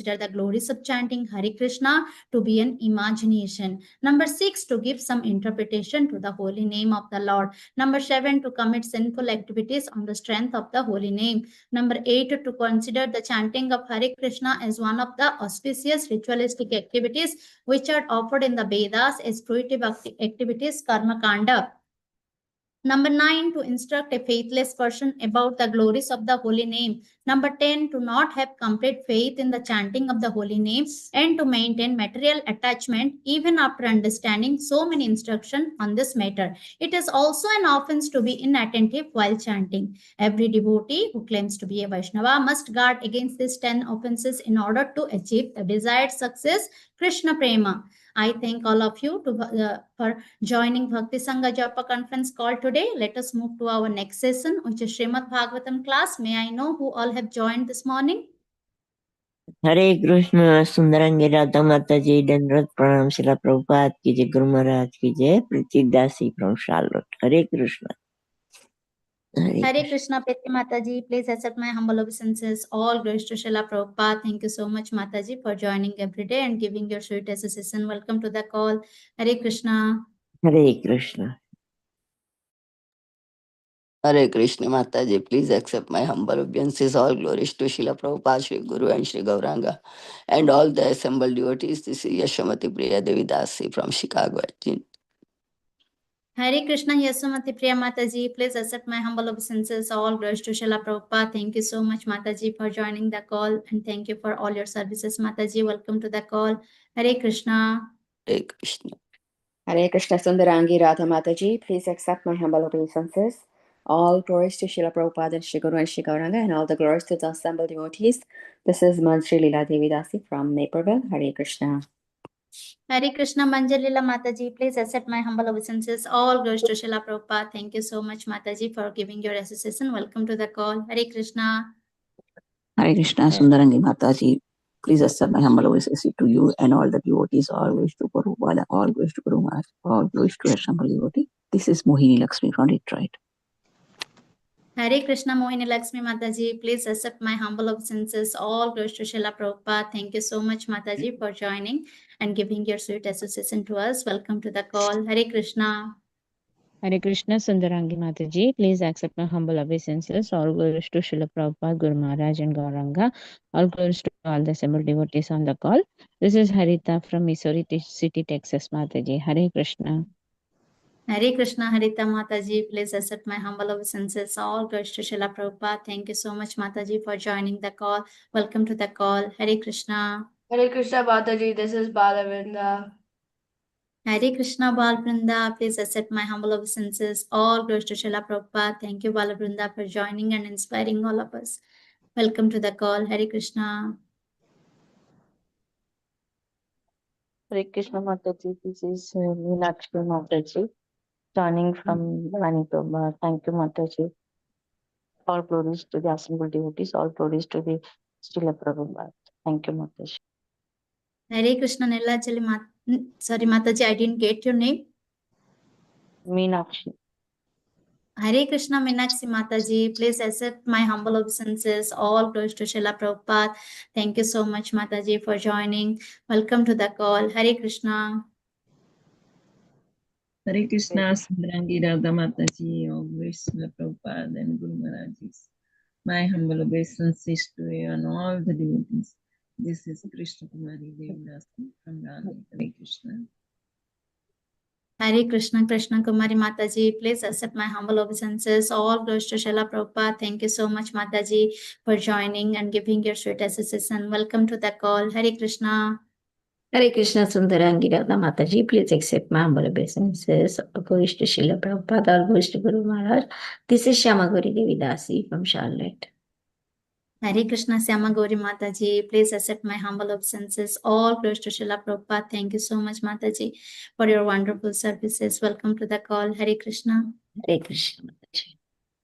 consider the glories of chanting Hare Krishna to be an imagination. Number 6, to give some interpretation to the holy name of the Lord. Number 7, to commit sinful activities on the strength of the holy name. Number 8, to consider the chanting of Hare Krishna as one of the auspicious ritualistic activities which are offered in the Vedas as fruitive activities, karma kanda. Number 9, to instruct a faithless person about the glories of the holy name. Number 10, to not have complete faith in the chanting of the holy name and to maintain material attachment even after understanding so many instructions on this matter. It is also an offense to be inattentive while chanting. Every devotee who claims to be a Vaishnava must guard against these 10 offenses in order to achieve the desired success, Krishna Prema. I thank all of you for joining Bhakti Sangha Japa conference call today. Let us move to our next session, which is Srimad Bhagavatam class. May I know who all have joined this morning? Hare Krishna, Sundarangi Radha Mataji, Dandrat Pranam Srila Prabhupada ki jai, Guru Maharaj ki jai, Priti Dasi from Charlotte. Hare Krishna. Hare Krishna, Priti Mataji. Please accept my humble obeisances. All glories to Srila Prabhupada. Thank you so much, Mataji, for joining every day and giving your sweet association. Welcome to the call. Hare Krishna. Hare Krishna. Hare Krishna Mataji, please accept my humble obeisances. All glories to Srila Prabhupada, Shri Guru and Shri Gauranga and all the assembled devotees. This is Yashamati Priya Devi Dasi from Chicago. Hare Krishna, Yasumati Priya Mataji. Please accept my humble obeisances. All glories to Srila Prabhupada. Thank you so much, Mataji, for joining the call. And thank you for all your services, Mataji. Welcome to the call. Hare Krishna. Hare Krishna. Hare Krishna, Sundarangi Radha Mataji. Please accept my humble obeisances. All glories to Srila Prabhupada and Shri Guru and Shri Gauranga and all the glories to the assembled devotees. This is Manjri Leela Devi Dasi from Naperville. Hare Krishna. Hare Krishna, Manjalila Mataji. Please accept my humble obeisances. All glories to Srila Prabhupada. Thank you so much, Mataji, for giving your association. Welcome to the call. Hare Krishna. Hare Krishna, Sundarangi Mataji. Please accept my humble obeisances to you and all the devotees. All glories to Prabhupada, all glories to Guru Maharaj, all glories to assembled devotee. This is Mohini Lakshmi from Detroit. Hare Krishna, Mohini Lakshmi Mataji. Please accept my humble obeisances. All glories to Srila Prabhupada. Thank you so much, Mataji, for joining and giving your sweet association to us. Welcome to the call. Hare Krishna. Hare Krishna, Sundarangi Mataji. Please accept my humble obeisances. All glories to Srila Prabhupada, Guru Maharaj and Gauranga. All glories to all the assembled devotees on the call. This is Harita from Missouri City, Texas, Mataji. Hare Krishna. Hare Krishna, Harita Mataji. Please accept my humble obeisances. All glories to Srila Prabhupada. Thank you so much, Mataji, for joining the call. Welcome to the call. Hare Krishna. Hare Krishna Mataji, this is Balavinda. Hare Krishna, Balvrinda. Please accept my humble obeisances. All glories to Srila Prabhupada. Thank you, Balvrinda, for joining and inspiring all of us. Welcome to the call. Hare Krishna. Hare Krishna Mataji. This is Meenakshi Mataji. Joining from Manitoba. Thank you, Mataji. All glories to the assembled devotees. All glories to the Srila Prabhupada. Thank you, Mataji. Hare Krishna, Nilachali Sorry, Mataji, I didn't get your name. Meenakshi. Hare Krishna, Meenakshi Mataji. Please accept my humble obeisances. All glories to Srila Prabhupada. Thank you so much, Mataji, for joining. Welcome to the call. Hare Krishna. Hare Krishna, Sundarangi Radha Mataji, all glories to Prabhupada and Guru Maharajis. My humble obeisances to you and all the devotees. This is Krishna Kumari Devidasi from Rani. Hare Krishna. Hare Krishna, Krishna Kumari Mataji. Please accept my humble obeisances. All glories to Srila Prabhupada. Thank you so much, Mataji, for joining and giving your sweet association. Welcome to the call. Hare Krishna. Hare Krishna, Sundarangi Radha Mataji. Please accept my humble obeisances. All glories to Srila Prabhupada, all glories to Guru Maharaj. This is Shyamagori Devi Dasi from Charlotte. Hare Krishna, Syama Gauri Mataji. Please accept my humble obeisances. All glories to Srila Prabhupada. Thank you so much, Mataji, for your wonderful services. Welcome to the call. Hare Krishna. Hare Krishna Mataji.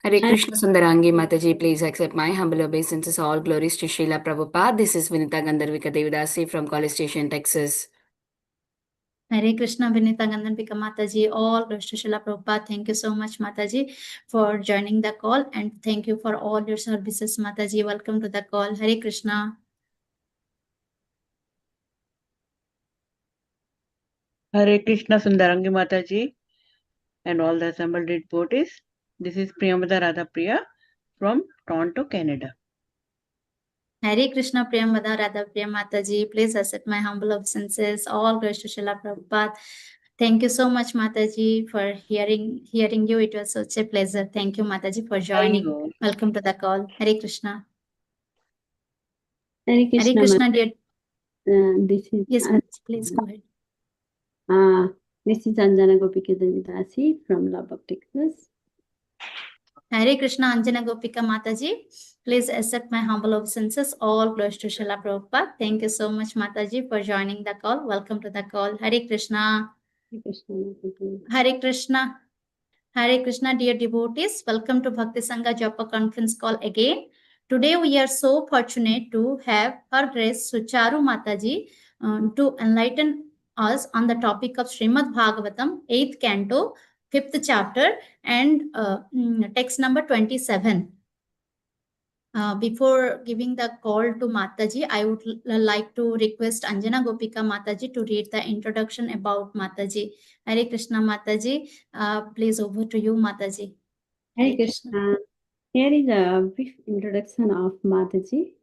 Hare Krishna, Sundarangi Mataji. Please accept my humble obeisances. All glories to Srila Prabhupada. This is Vinita Gandharvika Devidasi from College Station, Texas. Hare Krishna, Vinita Gandharvika Mataji. All glories to Srila Prabhupada. Thank you so much, Mataji, for joining the call. And thank you for all your services, Mataji. Welcome to the call. Hare Krishna. Hare Krishna Sundarangi Mataji and all the assembled devotees. This is Priyamada Radha Priya from Toronto, Canada. Hare Krishna Priyamada Radha Priya Mataji. Please accept my humble obeisances. All glories to Srila Prabhupada. Thank you so much, Mataji, for hearing you. It was such a pleasure. Thank you, Mataji, for joining. Hari Welcome to the call. Hare Krishna. Hare Krishna. Hare Krishna, dear. This is Yes, Mataji, please go ahead. This is Anjana Gopika Devidasi from Lubbock, Texas. Hare Krishna, Anjana Gopika Mataji. Please accept my humble obeisances. All glories to Srila Prabhupada. Thank you so much, Mataji, for joining the call. Welcome to the call. Hare Krishna. Hare Krishna. Hare Krishna. Hare Krishna, dear devotees. Welcome to Bhakti Sangha Japa conference call again. Today we are so fortunate to have Her Grace Sucharu Mataji to enlighten us on the topic of Srimad Bhagavatam, 8th canto, 5th chapter, and text number 27. Before giving the call to Mataji, I would like to request Anjana Gopika Mataji to read the introduction about Mataji. Hare Krishna Mataji, please over to you, Mataji. Hare Krishna. Here is a brief introduction of Mataji.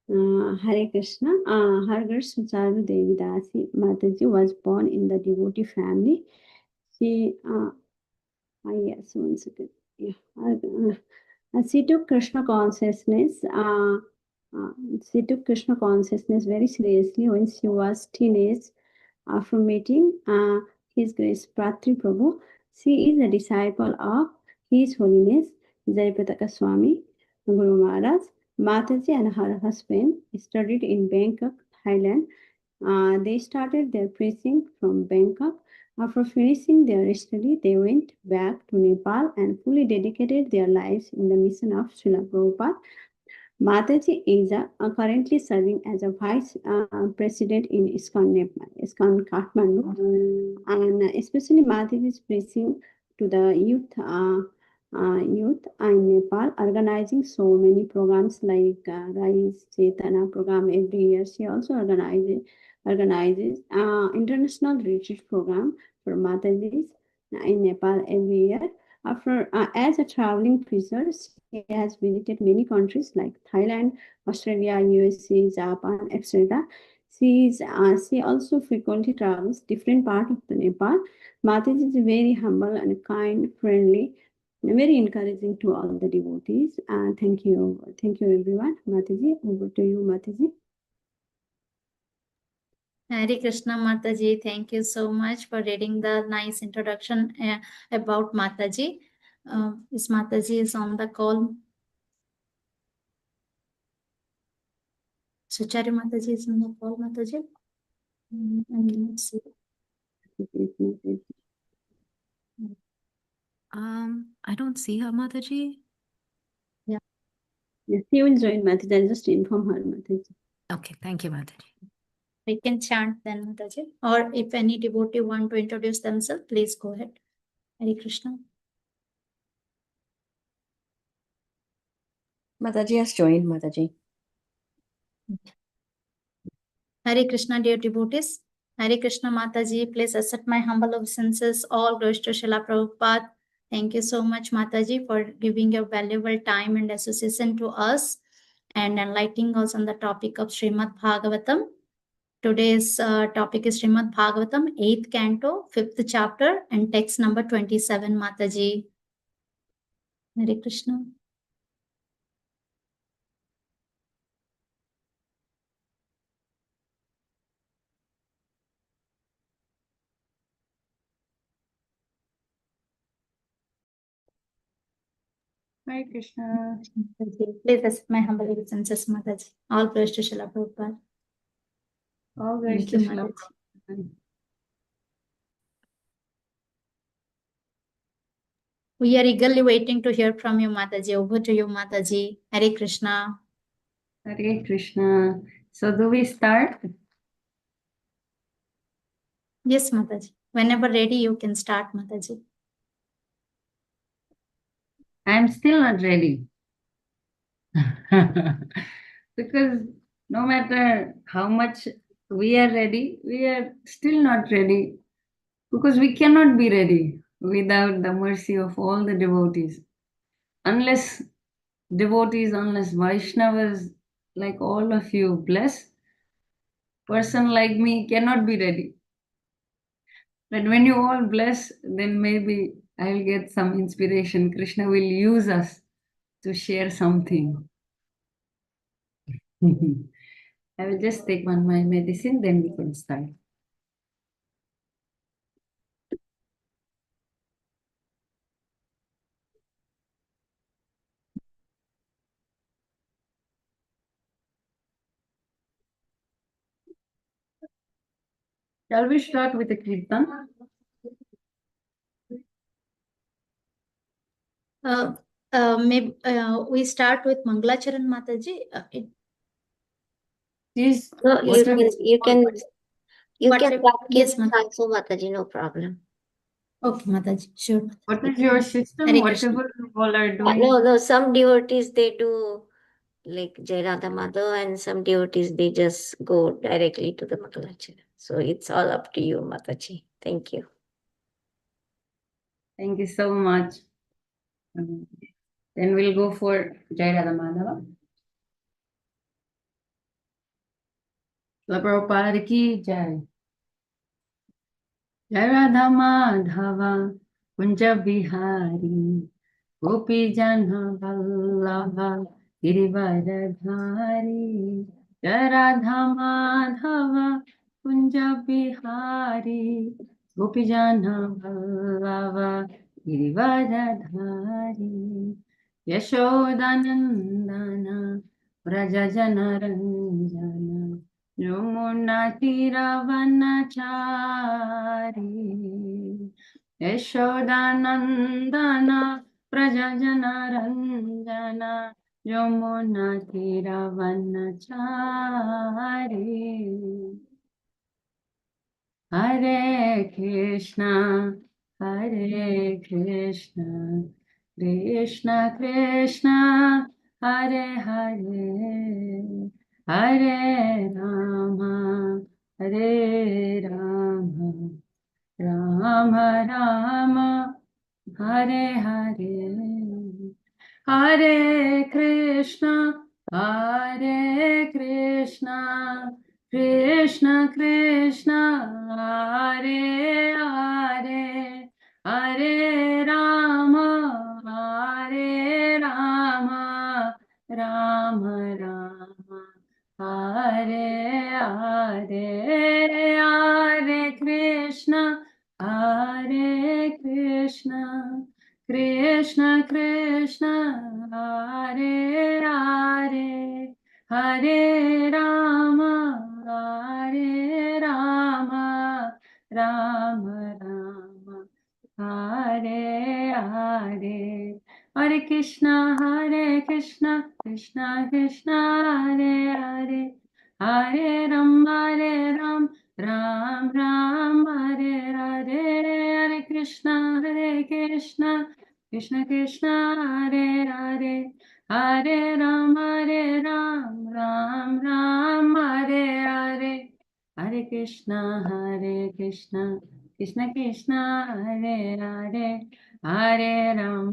Hare Krishna. Her Grace Sucharu Devidasi Mataji was born in the devotee family. She, yes, one second. Yeah. She took Krishna consciousness. She took Krishna consciousness very seriously when she was teenage. After meeting His Grace Pratri Prabhu, she is a disciple of His Holiness Jayapataka Swami Guru Maharaj. Mataji and her husband studied in Bangkok, Thailand. They started their preaching from Bangkok. After finishing their study, they went back to Nepal and fully dedicated their lives in the mission of Srila Prabhupada. Mataji is currently serving as a vice president in ISKCON Kathmandu, and especially Mataji is preaching to the youth in Nepal, organizing so many programs like Rise Chetana program every year. She also organizes international retreat program for Matajis in Nepal every year. After as a traveling preacher, she has visited many countries like Thailand, Australia, USA, Japan, etc. She also frequently travels different parts of the Nepal. Mataji is very humble and kind, friendly, and very encouraging to all the devotees. Thank you everyone. Mataji, over to you, Mataji. Hare Krishna Mataji, thank you so much for reading the nice introduction about Mataji. This Mataji is on the call. Sucharu Mataji is on the call, Mataji. I cannot see. I don't see her, Mataji. Yeah. Yes, she will join, Mataji. I'll just inform her, Mataji. Okay, thank you, Mataji. We can chant then, Mataji. Or if any devotee want to introduce themselves, please go ahead. Hare Krishna. Mataji has joined, Mataji. Hare Krishna, dear devotees. Hare Krishna Mataji, please accept my humble obeisances. All glories to Srila Prabhupada. Thank you so much, Mataji, for giving your valuable time and association to us and enlightening us on the topic of Srimad Bhagavatam. Today's topic is Srimad Bhagavatam, 8th canto, 5th chapter, and text number 27, Mataji. Hare Krishna. Hare Krishna. Please accept my humble obeisances, Mataji. All praise to Srila Prabhupada. All grace Thank to you, Srila Mataji. Prabhupada. We are eagerly waiting to hear from you, Mataji. Over to you, Mataji. Hare Krishna. Hare Krishna. So do we start? Yes, Mataji. Whenever ready, you can start, Mataji. I'm still not ready. Because no matter how much we are ready. We are still not ready because we cannot be ready without the mercy of all the devotees. Unless devotees, unless Vaishnavas like all of you bless, person like me cannot be ready. But when you all bless, then maybe I'll get some inspiration. Krishna will use us to share something. I will just take my medicine, then we can start. Shall we start with the kirtan? Maybe we start with Mangalacharan Mataji. Please, No, you can Whatever- start yes, kirtan also, Mataji, no problem. Okay, Mataji, sure. What is your system? Hare Krishna. Whatever you all are doing. No, some devotees they do like Jai Radha Madhav, and some devotees they just go directly to the Mangalachara. So it's all up to you, Mataji. Thank you. Thank you so much. Then we'll go for Jai Radha Madhava. Prabhupada ki Jai. Jai Radha Madhava Kunja Bihari Gopi Jana Vallabha Girivardhari Jai Radha Madhava Kunja Bihari Gopi Jana Vallabha Girivardhari Yashodanandana Vraja Jana Ranjana Yamuna Tiravanachari Yashodanandana Prajajana Ranjana Yamuna Tiravanachari Hare Krishna Hare Krishna Krishna Krishna Hare Hare Hare Rama Hare Rama Rama Rama Hare Hare Hare Krishna Hare Krishna Krishna Krishna Hare Hare Hare Rama Hare Rama Rama Rama Hare Hare Hare Krishna Hare Krishna Krishna Krishna Hare Hare Hare Rama Hare Rama Rama Rama Hare Hare Hare Krishna Krishna Krishna Hare Hare Hare Ram Ram Ram Hare Hare Hare Krishna Krishna Krishna Hare Hare Hare Ram Ram Ram Hare Hare Hare Krishna Krishna Krishna Hare Hare Hare Ram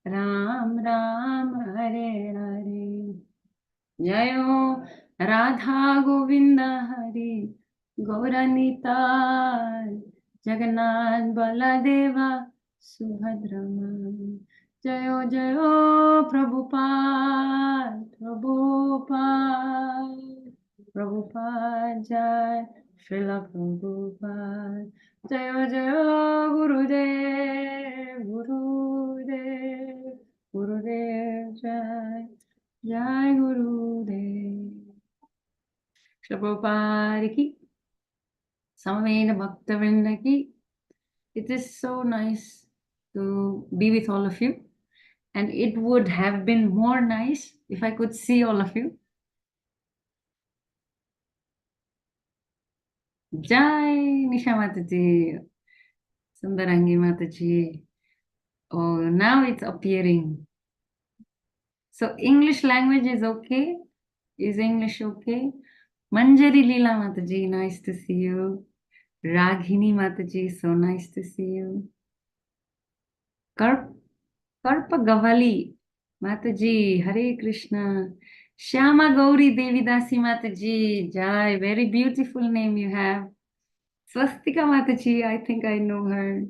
Ram Ram Hare Hare Jayo Radha Govinda Hari Gauranita Jagannath Baladeva Subhadrama Jayo Jayo Prabhupada Prabhupada Jai Srila Prabhupada Jayo Jayo Gurudev Jai Jai Gurudev Prabhupada ki Samavena Bhaktavinda ki. It is so nice to be with all of you, and it would have been more nice if I could see all of you. Jai Nisha Mataji, Sundarangi Mataji. Oh, now it's appearing. So English language is okay. Is English okay? Manjari Leela Mataji, nice to see you. Raghini Mataji, so nice to see you. Karpa Gavali Mataji, Hare Krishna. Shyama Gauri Devidasi Mataji, Jai, very beautiful name you have. Swastika Mataji, I think I know her.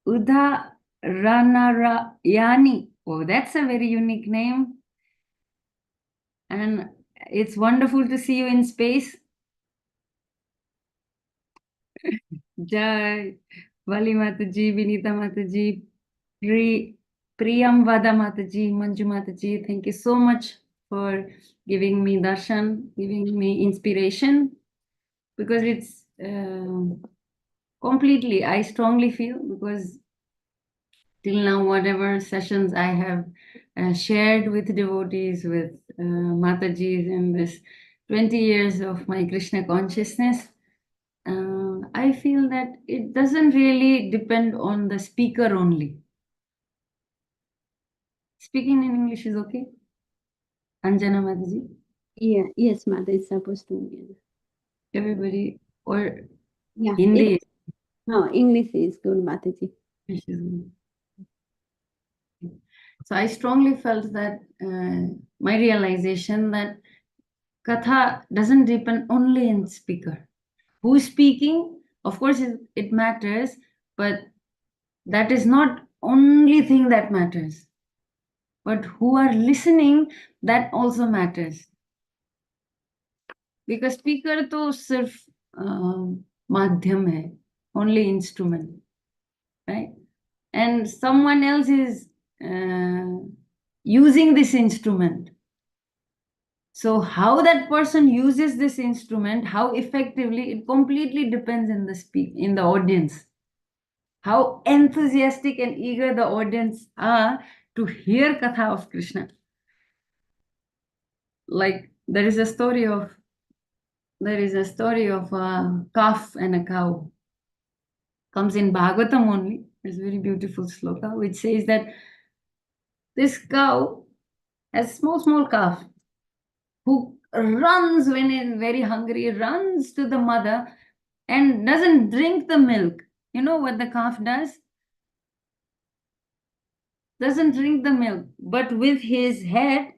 Udha Ranarayani, oh, that's a very unique name. And it's wonderful to see you in space. Jai, Vali Mataji, Vinita Mataji, Priyam Vada Mataji, Manju Mataji, thank you so much for giving me darshan, giving me inspiration, because it's completely, I strongly feel, because till now, whatever sessions I have shared with devotees, with Matajis in this 20 years of my Krishna consciousness, I feel that it doesn't really depend on the speaker only. Speaking in English is okay? Anjana Mataji? Yeah, yes, Mata is supposed to be. Everybody, or Yeah, Hindi? No, English is good, Mataji. English is good. So I strongly felt that my realization that Katha doesn't depend only in speaker. Who's speaking, of course, it matters, but that is not only thing that matters. But who are listening, that also matters. Because speaker to sirf madhyam hai, only instrument, right? And someone else is using this instrument. So how that person uses this instrument, how effectively, it completely depends in the audience. How enthusiastic and eager the audience are to hear Katha of Krishna. Like there is a story of a calf and a cow. Comes in Bhagavatam only. It's a very beautiful sloka which says that this cow has small calf who runs when it's very hungry, runs to the mother and doesn't drink the milk. You know what the calf does? Doesn't drink the milk, but with his head,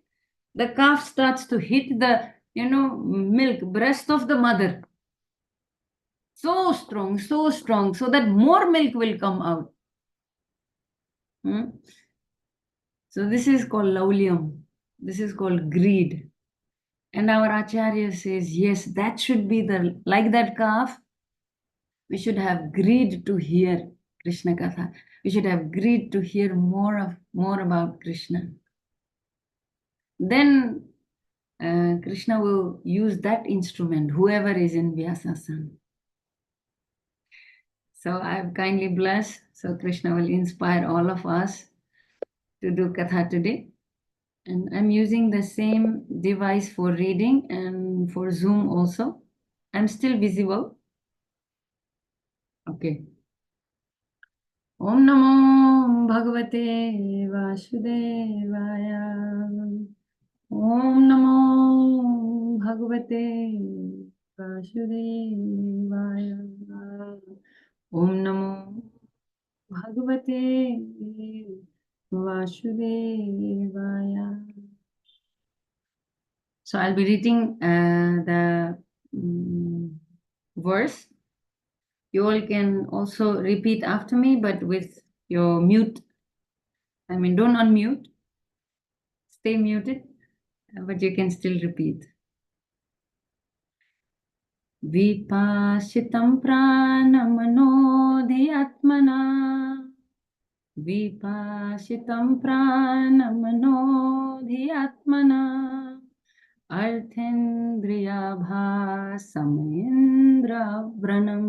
the calf starts to hit the, milk breast of the mother. So strong, so that more milk will come out. So this is called laulyam. This is called greed. And our Acharya says, yes, that should be like that calf. We should have greed to hear Krishna Katha. We should have greed to hear more about Krishna. Then Krishna will use that instrument, whoever is in Vyasasana. So I have kindly blessed. So Krishna will inspire all of us to do Katha today. And I'm using the same device for reading and for Zoom also. I'm still visible. Okay. Om Namo Bhagavate Vasudevaya. Om Namo Bhagavate Vasudevaya. Om Namo Bhagavate Vasudevaya. So I'll be reading the verse. You all can also repeat after me, but with your mute. I mean, don't unmute. Stay muted, but you can still repeat. Vipashitam pranamano Vipashitam pranamano Arthendriyabhasamayendra Vranam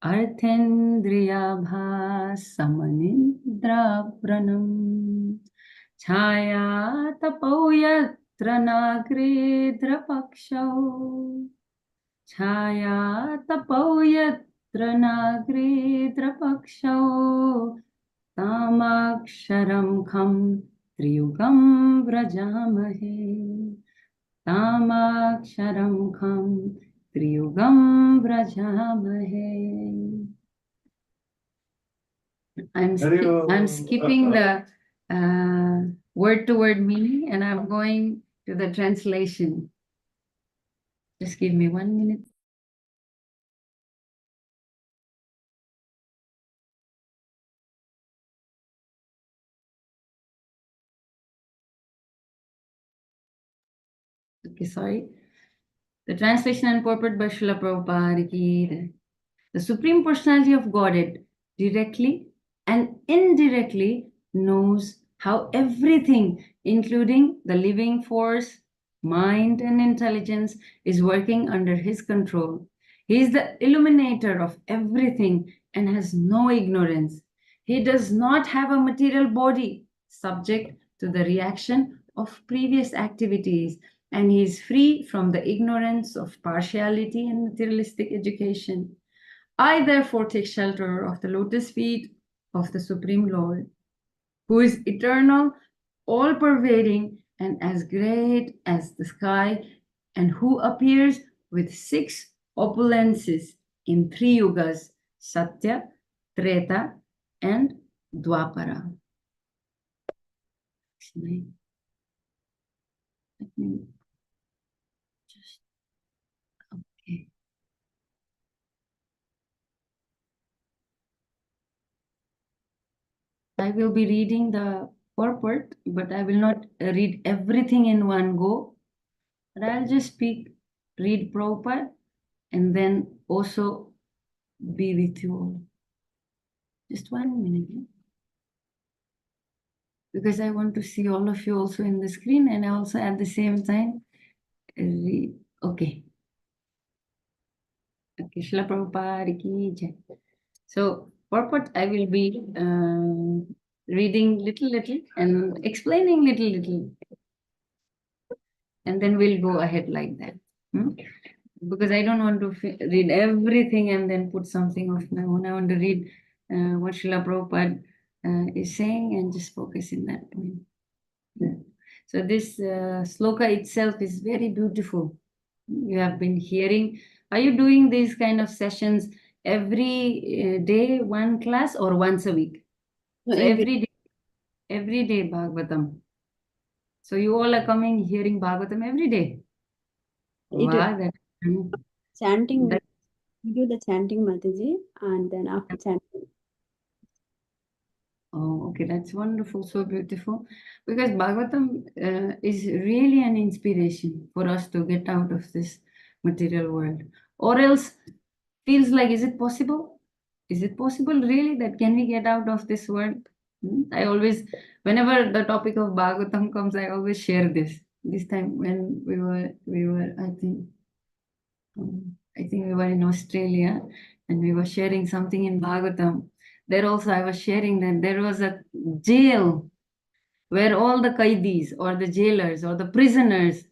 Arthendriyabhasamanindra Vranam Chaya tapauya nagridra paksho Chaya tapauya nagridra paksho Tamaksharam kham triyugam vrajamahe Tamaksharam kham triyugam vrajamahe. I'm skipping the word-to-word meaning and I'm going to the translation. Just give me 1 minute. Okay, sorry. The translation and purport by Srila Prabhupada ki. The Supreme Personality of Godhead directly and indirectly knows how everything, including the living force, mind, and intelligence, is working under His control. He is the illuminator of everything and has no ignorance. He does not have a material body subject to the reaction of previous activities, and he is free from the ignorance of partiality and materialistic education. I therefore take shelter of the lotus feet of the Supreme Lord, who is eternal, all-pervading, and as great as the sky, and who appears with 6 opulences in 3 yugas, Satya, Treta, and Dwapara. Let me just, okay. I will be reading the purport, but I will not read everything in one go. But I'll just read Prabhupada, and then also be with you all. Just 1 minute. Because I want to see all of you also in the screen and also at the same time read. Okay. Okay, Srila Prabhupada ki jai. So, purport I will be reading little and explaining little. And then we'll go ahead like that. Because I don't want to read everything and then put something of my own. I want to read what Srila Prabhupada is saying and just focus in that point. Yeah. So this sloka itself is very beautiful. You have been hearing. Are you doing these kind of sessions every day, one class, or once a week? No, So every day Bhagavatam. So you all are coming hearing Bhagavatam every day. Wow, chanting. We do the chanting, Mataji, and then after chanting. Oh, okay, that's wonderful, so beautiful. Because Bhagavatam is really an inspiration for us to get out of this material world. Or else feels like, is it possible? Is it possible really that can we get out of this world? I always, whenever the topic of Bhagavatam comes, I always share this. This time when we were, I think we were in Australia and we were sharing something in Bhagavatam. There also I was sharing that there was a jail where all the qaidis or the jailers or the prisoners,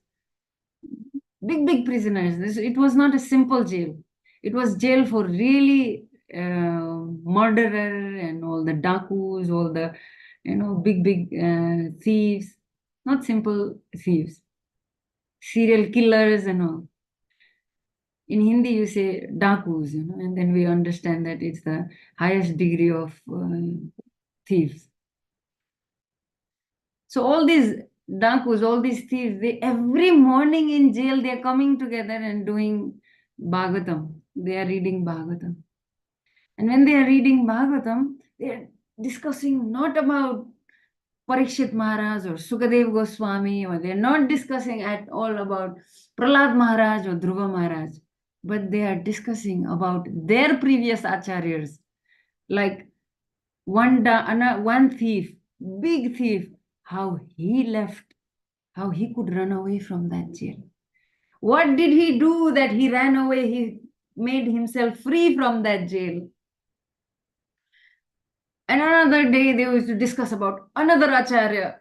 big prisoners, it was not a simple jail. It was jail for really murderer and all the dakus, all the big thieves, not simple thieves, serial killers and all. In Hindi, you say dakus, and then we understand that it's the highest degree of thieves. So all these dakus, all these thieves, they every morning in jail, they're coming together and doing Bhagavatam. They are reading Bhagavatam. And when they are reading Bhagavatam, they are discussing not about Parikshit Maharaj or Sukadev Goswami, or they're not discussing at all about Prahlad Maharaj or Dhruva Maharaj, but they are discussing about their previous acharyas, like one thief, big thief, how he left, how he could run away from that jail. What did he do that he ran away? He made himself free from that jail. And another day they used to discuss about another acharya,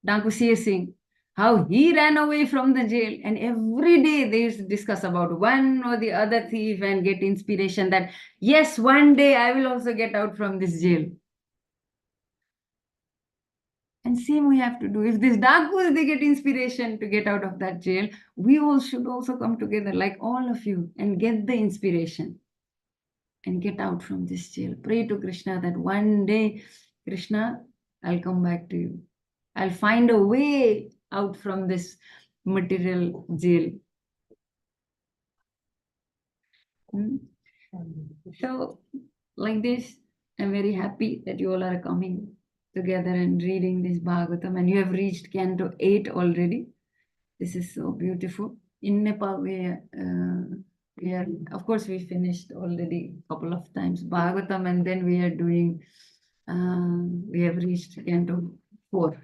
Dankusiya Singh, how he ran away from the jail. And every day they used to discuss about one or the other thief and get inspiration that, yes, one day I will also get out from this jail. And same we have to do. If these Dakus, they get inspiration to get out of that jail, we all should also come together, like all of you, and get the inspiration and get out from this jail. Pray to Krishna that one day, Krishna, I'll come back to you. I'll find a way out from this material jail. So, like this, I'm very happy that you all are coming together and reading this Bhagavatam, and you have reached Canto 8 already. This is so beautiful. In Nepal, we are, of course, we finished already a couple of times Bhagavatam, and then we are doing, we have reached Canto 4.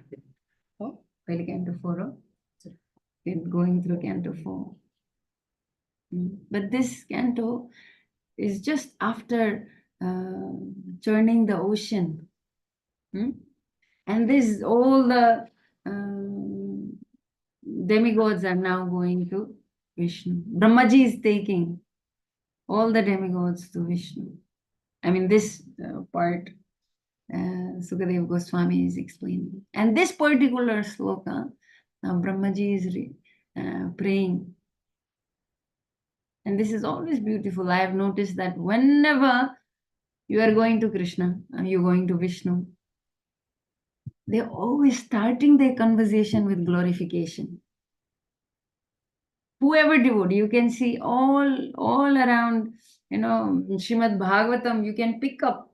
Oh, well, Canto 4. Oh. We're going through Canto 4. But this canto is just after churning the ocean. And this, all the demigods are now going to Vishnu. Brahmaji is taking all the demigods to Vishnu. I mean, this part, Sukadeva Goswami is explaining. And this particular sloka, Brahmaji is praying. And this is always beautiful. I have noticed that whenever you are going to Krishna and you're going to Vishnu, they're always starting their conversation with glorification. Whoever devotee, you can see all around, Srimad Bhagavatam, you can pick up.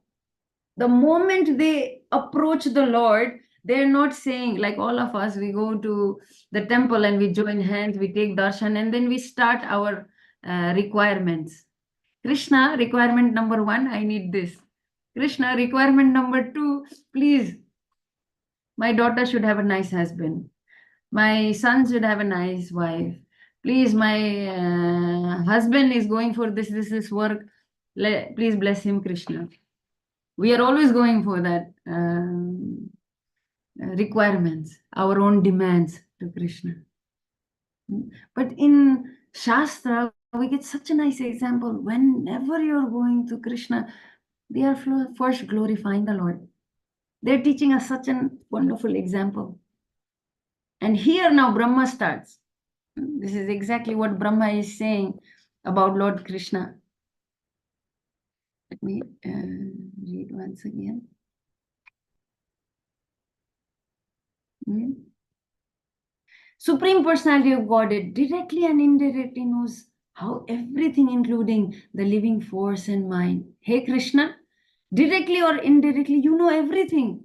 The moment they approach the Lord, they're not saying, like all of us, we go to the temple and we join hands, we take darshan, and then we start our requirements. Krishna, requirement number 1, I need this. Krishna, requirement number 2, please, my daughter should have a nice husband. My son should have a nice wife. Please, my husband is going for this work. Please bless him, Krishna. We are always going for that requirements, our own demands to Krishna. But in Shastra, we get such a nice example. Whenever you're going to Krishna, they are first glorifying the Lord. They're teaching us such a wonderful example. And here now Brahma starts. This is exactly what Brahma is saying about Lord Krishna. Let me read once again. Supreme Personality of Godhead directly and indirectly knows how everything, including the living force and mind. Hey Krishna, directly or indirectly, you know everything.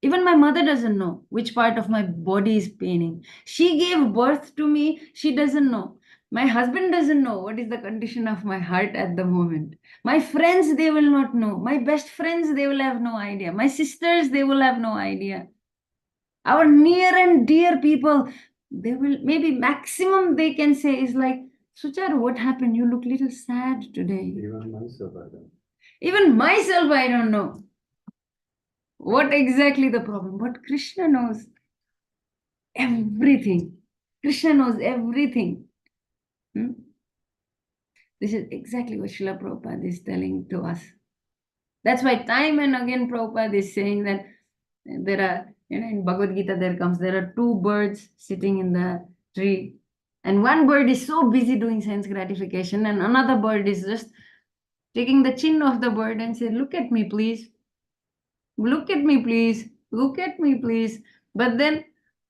Even my mother doesn't know which part of my body is paining. She gave birth to me, she doesn't know. My husband doesn't know what is the condition of my heart at the moment. My friends, they will not know. My best friends, they will have no idea. My sisters, they will have no idea. Our near and dear people, they will, maybe maximum they can say is like, Sucharu, what happened? You look a little sad today. Even myself, I don't know. Even myself, I don't know what exactly the problem. But Krishna knows everything. Krishna knows everything. This is exactly what Srila Prabhupada is telling to us. That's why time and again Prabhupada is saying that there are, in Bhagavad Gita there are 2 birds sitting in the tree. And one bird is so busy doing sense gratification, and another bird is just taking the chin of the bird and say, look at me, please. Look at me, please. Look at me, please. But then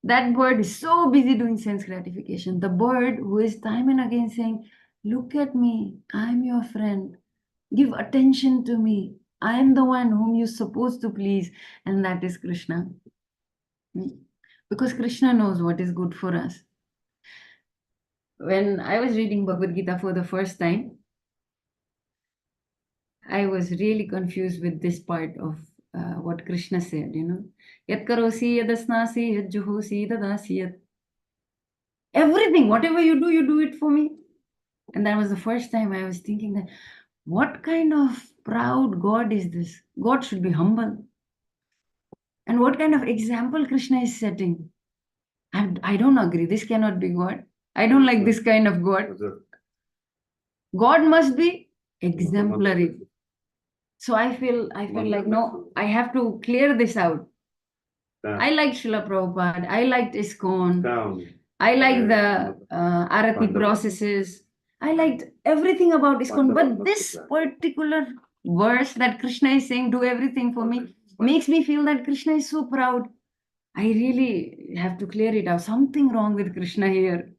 that bird is so busy doing sense gratification. The bird who is time and again saying, look at me, I'm your friend. Give attention to me. I am the one whom you're supposed to please. And that is Krishna. Because Krishna knows what is good for us. When I was reading Bhagavad Gita for the first time, I was really confused with this part of what Krishna said, Yat karosi yadasnasi yad juhosi dadasi yat. Everything, whatever you do it for me. And that was the first time I was thinking that, what kind of proud God is this? God should be humble. And what kind of example Krishna is setting? I don't agree. This cannot be God. I don't like this kind of God. God must be exemplary. So I feel like, no, I have to clear this out. I liked Srila Prabhupada. I liked ISKCON. I liked the Arati processes. I liked everything about ISKCON. But this particular verse that Krishna is saying, do everything for me, makes me feel that Krishna is so proud. I really have to clear it out. Something wrong with Krishna here.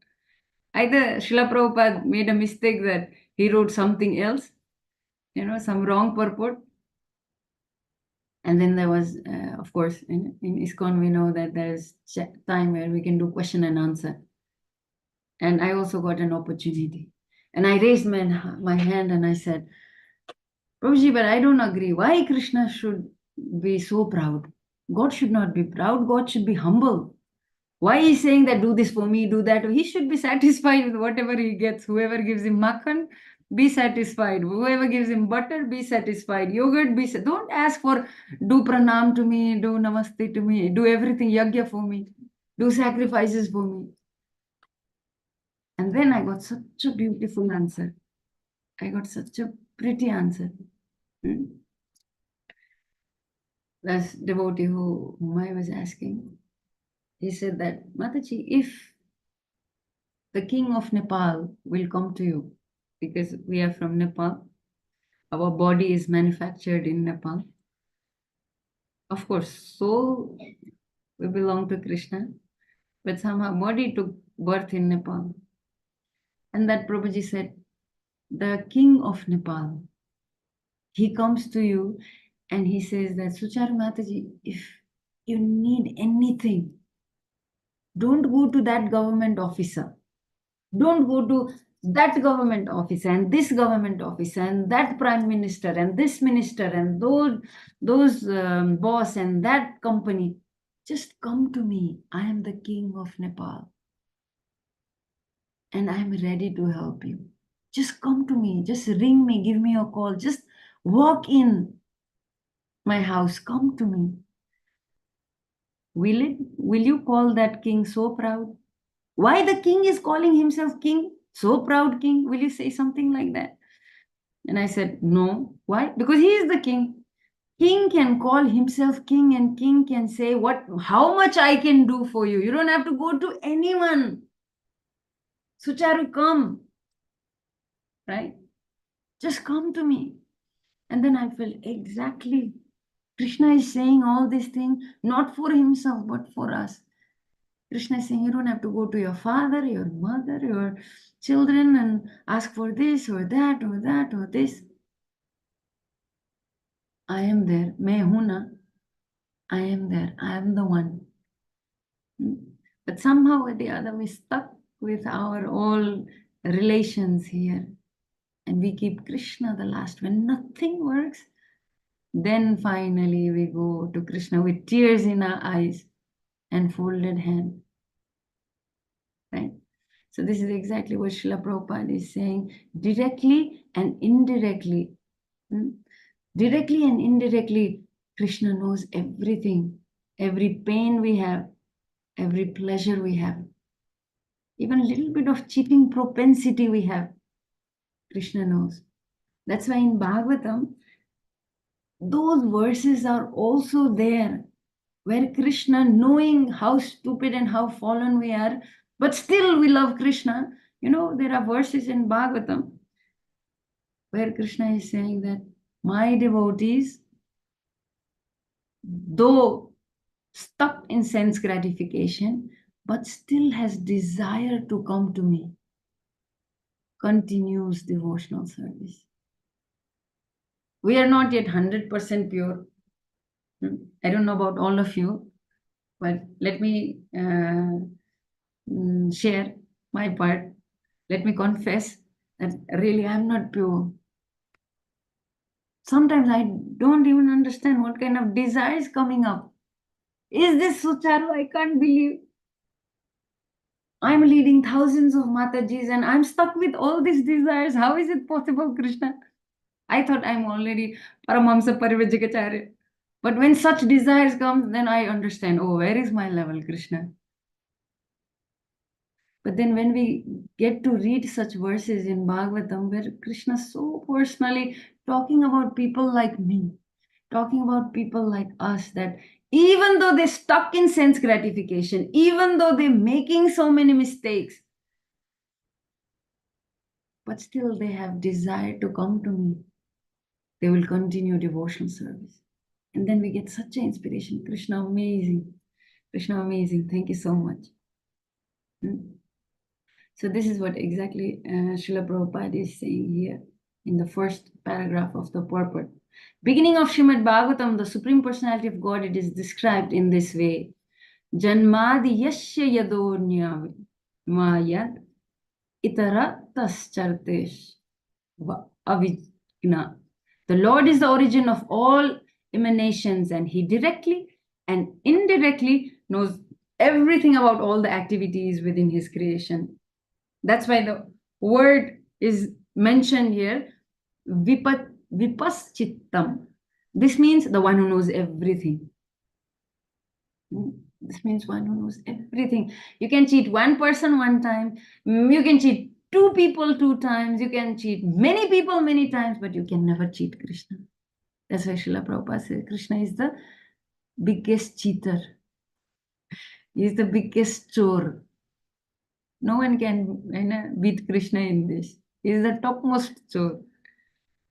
Either Srila Prabhupada made a mistake that he wrote something else, some wrong purport. And then there was, of course, in ISKCON, we know that there's time where we can do question and answer. And I also got an opportunity. And I raised my hand and I said, Prabhuji, but I don't agree. Why Krishna should be so proud? God should not be proud. God should be humble. Why he's saying that do this for me, do that? He should be satisfied with whatever he gets. Whoever gives him makhan, be satisfied. Whoever gives him butter, be satisfied. Yogurt, be satisfied. Don't ask for do pranam to me, do namaste to me, do everything yagya for me, do sacrifices for me. And then I got such a beautiful answer. I got such a pretty answer. That's devotee whom I was asking. He said that, Mataji, if the king of Nepal will come to you, because we are from Nepal, our body is manufactured in Nepal. Of course, soul, we belong to Krishna, but somehow body took birth in Nepal. And that Prabhuji said, the king of Nepal, he comes to you and he says that, Sucharu Mataji, if you need anything, don't go to that government officer. Don't go to that government officer and this government officer and that prime minister and this minister and those boss and that company. Just come to me. I am the king of Nepal. And I am ready to help you. Just come to me. Just ring me. Give me a call. Just walk in my house. Come to me. Will you call that king so proud? Why the king is calling himself king? So proud king. Will you say something like that? And I said, no. Why? Because he is the king. King can call himself king and king can say how much I can do for you. You don't have to go to anyone. Sucharu, come. Right? Just come to me. And then I felt exactly. Krishna is saying all these things, not for himself, but for us. Krishna is saying, you don't have to go to your father, your mother, your children and ask for this or that or that or this. I am there. Main hu na. I am there. I am the one. But somehow or the other, we're stuck with our old relations here. And we keep Krishna the last. When nothing works, then finally we go to Krishna with tears in our eyes and folded hand. Right? So this is exactly what Srila Prabhupada is saying. Directly and indirectly. Directly and indirectly, Krishna knows everything. Every pain we have, every pleasure we have. Even a little bit of cheating propensity we have, Krishna knows. That's why in Bhagavatam, those verses are also there, where Krishna, knowing how stupid and how fallen we are, but still we love Krishna. There are verses in Bhagavatam where Krishna is saying that my devotees, though stuck in sense gratification, but still has desire to come to me, continues devotional service. We are not yet 100% pure. I don't know about all of you, but let me share my part. Let me confess that really I'm not pure. Sometimes I don't even understand what kind of desire is coming up. Is this Sucharu? I can't believe. I'm leading thousands of Matajis and I'm stuck with all these desires. How is it possible, Krishna? I thought I'm already Paramahamsa Parivrajikacharya. But when such desires come, then I understand, where is my level, Krishna? But then when we get to read such verses in Bhagavatam, where Krishna is so personally talking about people like me, talking about people like us, that Even though they're stuck in sense gratification, even though they're making so many mistakes, but still they have desire to come to me, they will continue devotional service. And then we get such an inspiration. Krishna, amazing. Krishna, amazing. Thank you so much. So this is what exactly Srila Prabhupada is saying here in the first paragraph of the purport. Beginning of Srimad Bhagavatam, the Supreme Personality of God, it is described in this way. Janmadi yasya yadonyavit mayad itarataschartesh avijna. The Lord is the origin of all emanations, and he directly and indirectly knows everything about all the activities within his creation. That's why the word is mentioned here, vipaschittam. This means the one who knows everything. This means one who knows everything. You can cheat one person one time, you can cheat two people two times, you can cheat many people many times, but you can never cheat Krishna. That's why Srila Prabhupada says Krishna is the biggest cheater. He is the biggest chore. No one can beat Krishna in this. He is the topmost chore.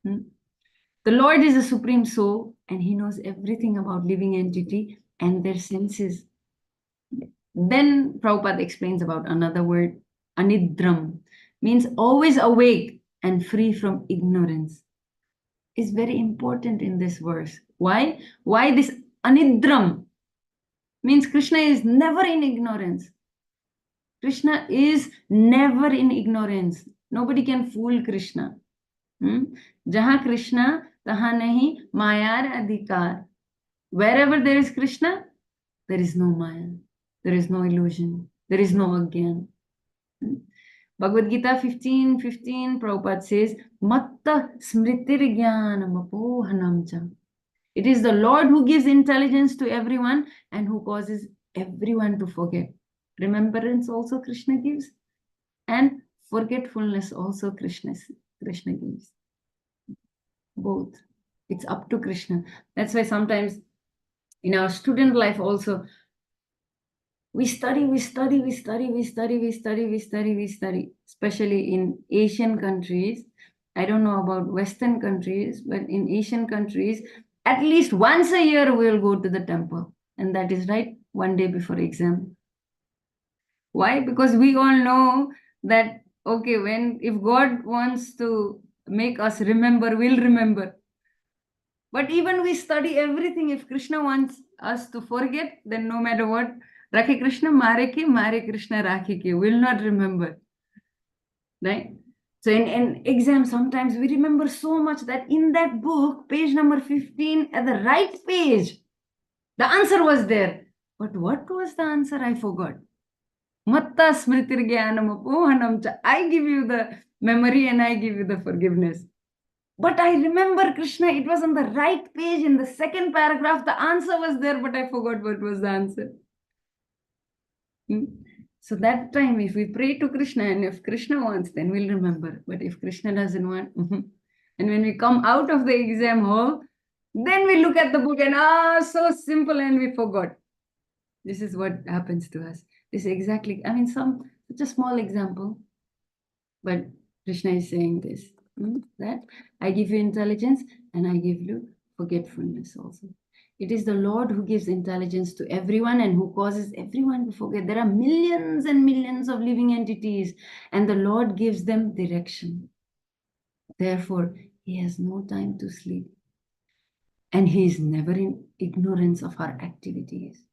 The Lord is the supreme soul, and he knows everything about living entity and their senses. Then Prabhupada explains about another word, anidram, means always awake and free from ignorance. Is very important in this verse. Why? Why this anidram? Means Krishna is never in ignorance. Krishna is never in ignorance. Nobody can fool Krishna. Jahan Krishna, tahan nahi mayar adhikar. Wherever there is Krishna, there is no maya, there is no illusion, there is no agyan. Bhagavad Gita 15:15, Prabhupada says, Matta smritir jnanam apohanam. It is the Lord who gives intelligence to everyone and who causes everyone to forget. Remembrance also Krishna gives, and forgetfulness also Krishna gives. Both. It's up to Krishna. That's why sometimes in our student life also, we study, especially in Asian countries. I don't know about Western countries, but in Asian countries, at least once a year we'll go to the temple. And that is right, one day before exam. Why? Because we all know that, okay, if God wants to make us remember, we'll remember. But even we study everything, if Krishna wants us to forget, then no matter what, Rakhe Krishna, Mare Krishna Rakhe ke, will not remember. Right? So in exam, sometimes we remember so much that in that book, page number 15, at the right page, the answer was there. But what was the answer? I forgot. Matta smritir jnanam apohanam cha. I give you the memory and I give you the forgiveness. But I remember Krishna, it was on the right page in the second paragraph. The answer was there, but I forgot what was the answer. So that time, if we pray to Krishna, and if Krishna wants, then we'll remember. But if Krishna doesn't want, and when we come out of the exam hall, then we look at the book and, so simple, and we forgot. This is what happens to us. This is exactly, such a small example, but Krishna is saying this, that I give you intelligence and I give you forgetfulness also. It is the Lord who gives intelligence to everyone and who causes everyone to forget. There are millions and millions of living entities, and the Lord gives them direction. Therefore, he has no time to sleep. And he is never in ignorance of our activities.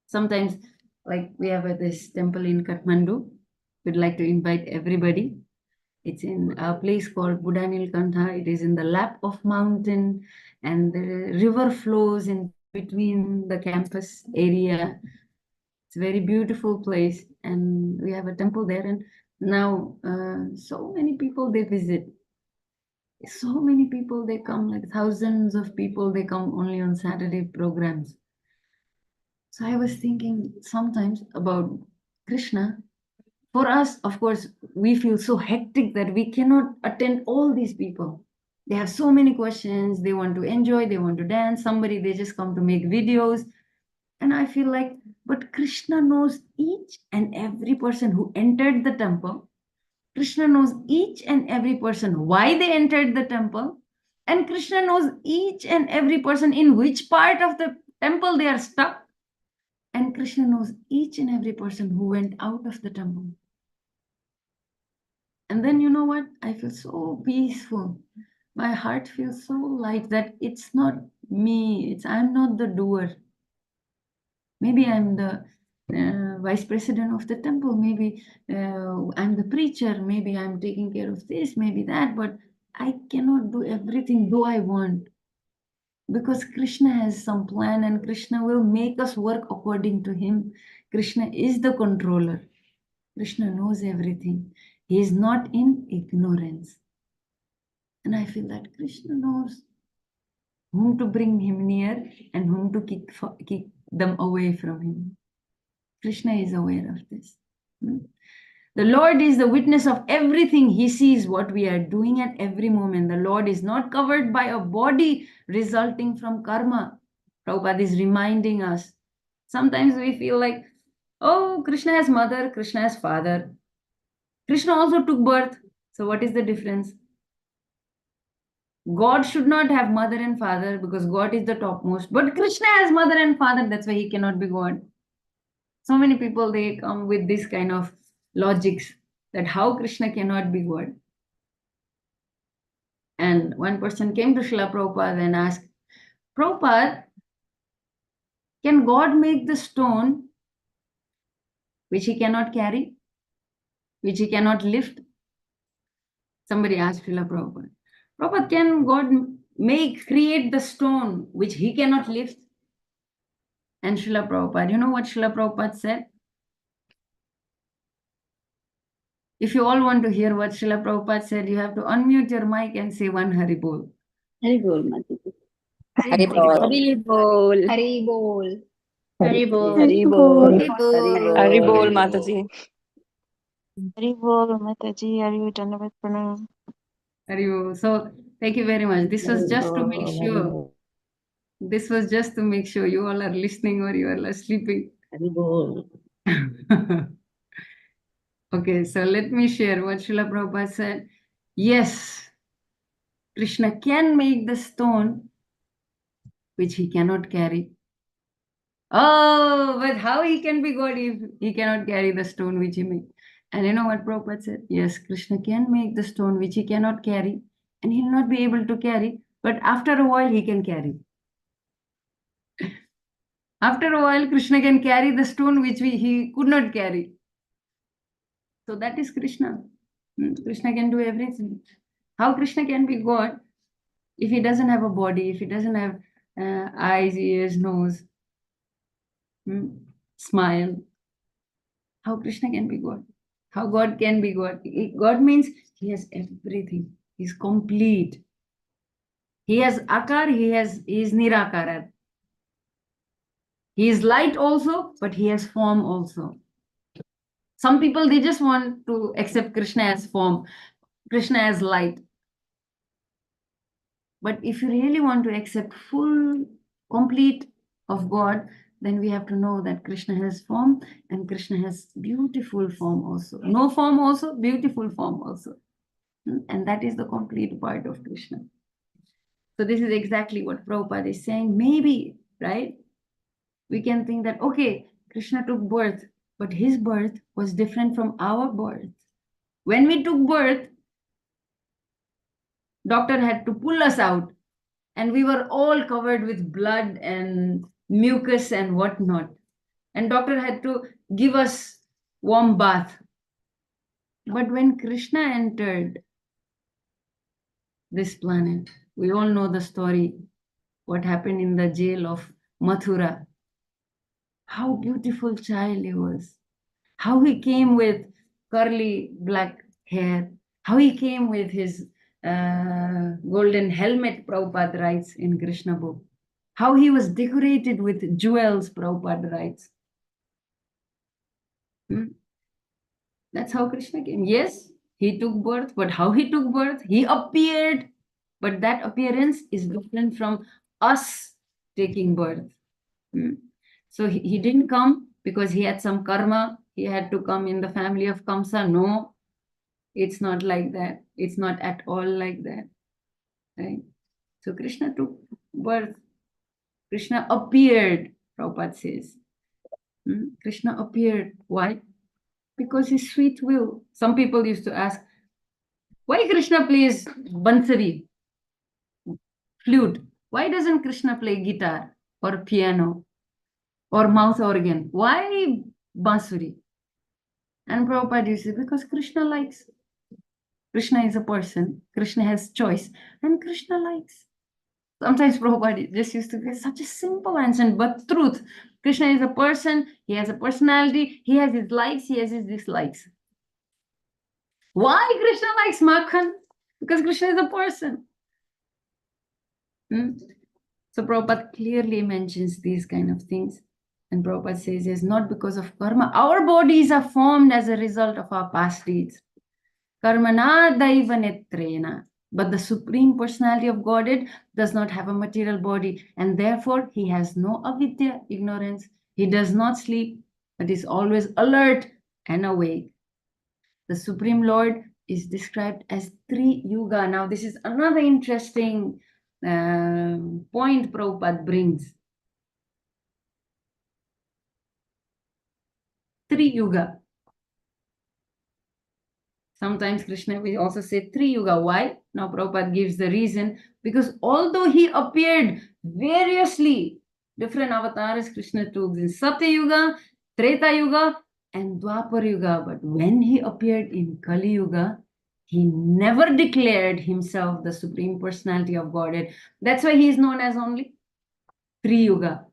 Sometimes, like we have this temple in Kathmandu, we'd like to invite everybody. It's in a place called Budanilkantha. It is in the lap of mountain, and the river flows in between the campus area. It's a very beautiful place, and we have a temple there. And now so many people, they visit. So many people, they come, like thousands of people, they come only on Saturday programs. So I was thinking sometimes about Krishna. For us, of course, we feel so hectic that we cannot attend all these people. They have so many questions. They want to enjoy, they want to dance. Somebody, they just come to make videos. And I feel like, but Krishna knows each and every person who entered the temple. Krishna knows each and every person why they entered the temple. And Krishna knows each and every person in which part of the temple they are stuck. And Krishna knows each and every person who went out of the temple. And then you know what? I feel so peaceful. My heart feels so light that it's not me. I'm not the doer. Maybe I'm the vice president of the temple. Maybe I'm the preacher. Maybe I'm taking care of this, maybe that. But I cannot do everything though I want. Because Krishna has some plan and Krishna will make us work according to him. Krishna is the controller. Krishna knows everything. He is not in ignorance. And I feel that Krishna knows whom to bring him near and whom to keep them away from him. Krishna is aware of this. The Lord is the witness of everything. He sees what we are doing at every moment. The Lord is not covered by a body resulting from karma. Prabhupada is reminding us. Sometimes we feel like, oh, Krishna has mother, Krishna has father. Krishna also took birth. So what is the difference? God should not have mother and father because God is the topmost. But Krishna has mother and father. That's why he cannot be God. So many people, they come with this kind of logics that how Krishna cannot be God. And one person came to Srila Prabhupada and asked, Prabhupada, can God make the stone which he cannot carry, which he cannot lift? Somebody asked Srila Prabhupada, Prabhupada, can God create the stone which he cannot lift? And Srila Prabhupada, you know what Srila Prabhupada said? If you all want to hear what Srila Prabhupada said, you have to unmute your mic and say one Hari Bol. Hari Bol, Mataji. Hari Bol. Hari Bol. Hari Bol. Hari Bol. Hari Bol. Hari Bol, Mataji. Hari Bol, Mataji, Hari Dandavat Pranam. Hari Bol. So thank you very much. This was just to make sure. This was just to make sure you all are listening or you all are sleeping. Hari Bol. Okay, so let me share what Srila Prabhupada said. Yes, Krishna can make the stone which he cannot carry. Oh, but how he can be God if he cannot carry the stone which he made? And you know what Prabhupada said? Yes, Krishna can make the stone which he cannot carry and he'll not be able to carry, but after a while he can carry. After a while, Krishna can carry the stone which he could not carry. So that is Krishna. Krishna can do everything. How Krishna can be God if he doesn't have a body, if he doesn't have eyes, ears, nose, smile? How Krishna can be God? How God can be God? God means he has everything. He's complete. He has akar, he is nirakara. He is light also, but he has form also. Some people, they just want to accept Krishna as form, Krishna as light. But if you really want to accept full, complete of God, then we have to know that Krishna has form and Krishna has beautiful form also. No form also, beautiful form also. And that is the complete part of Krishna. So this is exactly what Prabhupada is saying. Maybe, right? We can think that, okay, Krishna took birth, but his birth was different from our birth. When we took birth, doctor had to pull us out and we were all covered with blood and mucus and whatnot. And doctor had to give us warm bath. But when Krishna entered this planet, we all know the story, what happened in the jail of Mathura. How beautiful child he was. How he came with curly black hair. How he came with his golden helmet, Prabhupada writes in Krishna book. How he was decorated with jewels, Prabhupada writes. That's how Krishna came. Yes, he took birth, but how he took birth? He appeared but that appearance is different from us taking birth. So he didn't come because he had some karma. He had to come in the family of Kamsa. No, it's not like that. It's not at all like that. Right? So Krishna took birth. Krishna appeared, Prabhupada says. Krishna appeared. Why? Because his sweet will. Some people used to ask, why Krishna plays bansari, flute? Why doesn't Krishna play guitar or piano or mouth organ? Why bansuri? And Prabhupada used to say, because Krishna likes. Krishna is a person. Krishna has choice. And Krishna likes. Sometimes Prabhupada just used to give such a simple answer, but truth. Krishna is a person. He has a personality. He has his likes. He has his dislikes. Why Krishna likes Makhan? Because Krishna is a person. So Prabhupada clearly mentions these kind of things. And Prabhupada says it's not because of karma. Our bodies are formed as a result of our past deeds. Karmana daiva netrena. But the Supreme Personality of Godhead does not have a material body, and therefore he has no avidya, ignorance. He does not sleep, but is always alert and awake. The Supreme Lord is described as Tri Yuga. Now, this is another interesting point Prabhupada brings. Tri Yuga. Sometimes Krishna will also say Tri Yuga. Why? Now Prabhupada gives the reason. Because although he appeared variously, different avatars Krishna took in Satya Yuga, Treta Yuga, and Dwapar Yuga. But when he appeared in Kali Yuga, he never declared himself the Supreme Personality of Godhead. That's why he is known as only Tri Yuga.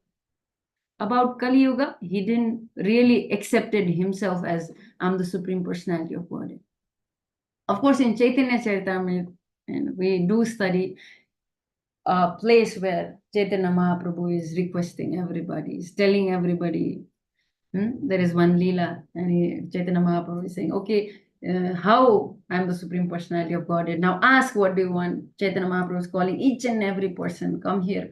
About Kali Yuga, he didn't really accepted himself as I'm the Supreme Personality of Godhead. Of course, in Chaitanya Charitamrita, and we do study a place where Chaitanya Mahaprabhu is requesting everybody, is telling everybody. There is one Leela, and Chaitanya Mahaprabhu is saying, okay, how I'm the Supreme Personality of Godhead. Now ask what do you want. Chaitanya Mahaprabhu is calling each and every person, come here,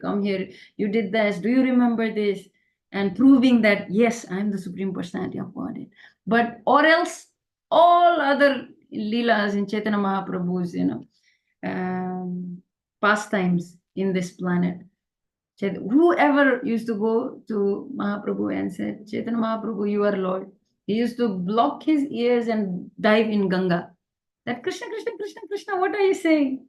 you did this, do you remember this? And proving that, yes, I'm the Supreme Personality of Godhead. But, or else, all other Leelas in Chaitanya Mahaprabhu's, pastimes in this planet. Whoever used to go to Mahaprabhu and said, Chaitanya Mahaprabhu, you are Lord. He used to block his ears and dive in Ganga. That Krishna, Krishna, Krishna, Krishna, what are you saying?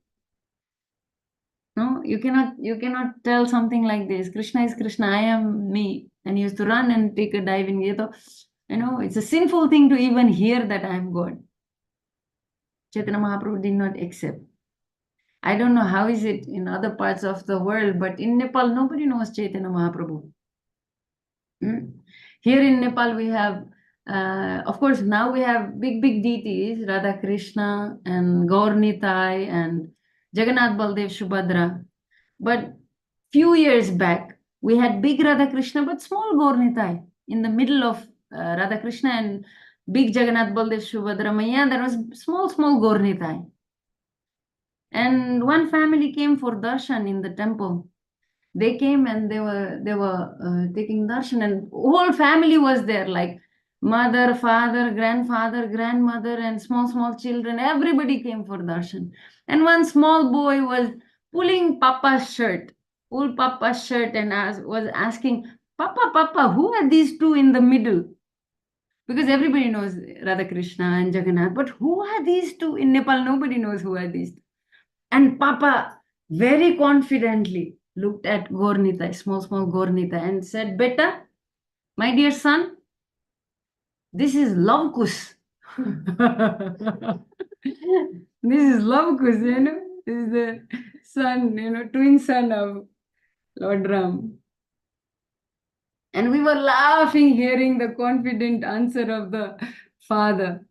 No, you cannot tell something like this. Krishna is Krishna, I am me. And he used to run and take a dive in Gita. It's a sinful thing to even hear that I am God. Chaitanya Mahaprabhu did not accept. I don't know how is it in other parts of the world, but in Nepal, nobody knows Chaitanya Mahaprabhu. Here in Nepal, we have, of course, now we have big deities, Radha Krishna and Gaur Nitai and Jagannath Baldev Subhadra. But few years back, we had big Radha Krishna, but small Gaur Nitai in the middle of Radha Krishna and big Jagannath Baldev Subhadra Maya. There was small Gaur Nitai. And one family came for darshan in the temple. They came and they were taking darshan, and whole family was there, like mother, father, grandfather, grandmother, and small children. Everybody came for darshan. And one small boy was pulling Papa's shirt, and was asking, Papa, who are these two in the middle? Because everybody knows Radha Krishna and Jagannath, but who are these two? In Nepal, nobody knows who are these two. And Papa very confidently looked at Gaur Nitai, small Gaur Nitai, and said, Beta, my dear son, this is Love Kush. This is Love Kush, This is the son, twin son of Lord Ram. And we were laughing, hearing the confident answer of the father.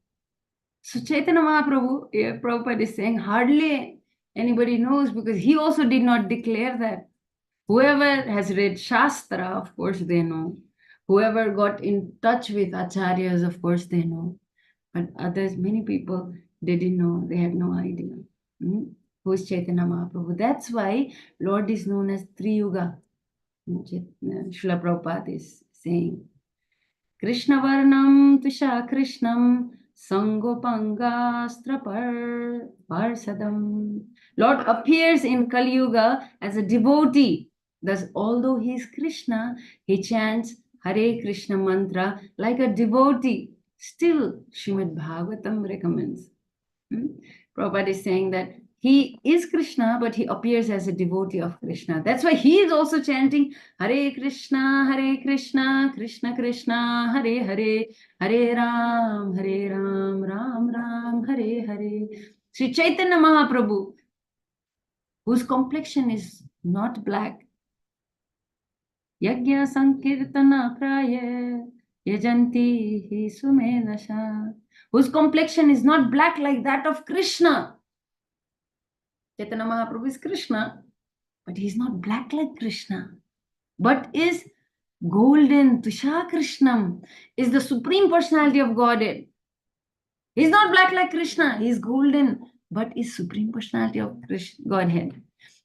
So Chaitanya Mahaprabhu, Prabhupada is saying, hardly anybody knows, because he also did not declare that. Whoever has read Shastra, of course they know. Whoever got in touch with Acharyas, of course they know. But others, many people, they didn't know. They had no idea. who is Chaitanya Mahaprabhu. That's why Lord is known as Triyuga. Srila Prabhupada is saying, Krishna Varnam Tvisha Krishnam Sangopanga Parsadam. Lord appears in Kali Yuga as a devotee. Thus, although he is Krishna, he chants Hare Krishna mantra like a devotee. Still, Srimad Bhagavatam recommends. Prabhupada is saying that he is Krishna, but he appears as a devotee of Krishna. That's why he is also chanting Hare Krishna, Krishna Krishna, Hare Hare, Hare Ram, Ram Ram, Hare Hare. Sri Chaitanya Mahaprabhu, whose complexion is not black, Yajna Sankirtana Kraya, Yajanti Hi Sumedasha, whose complexion is not black like that of Krishna. Chaitanya Mahaprabhu is Krishna, but he is not black like Krishna, but is golden. Tusha Krishnam is the Supreme Personality of Godhead. He is not black like Krishna, he is golden, but is Supreme Personality of Godhead.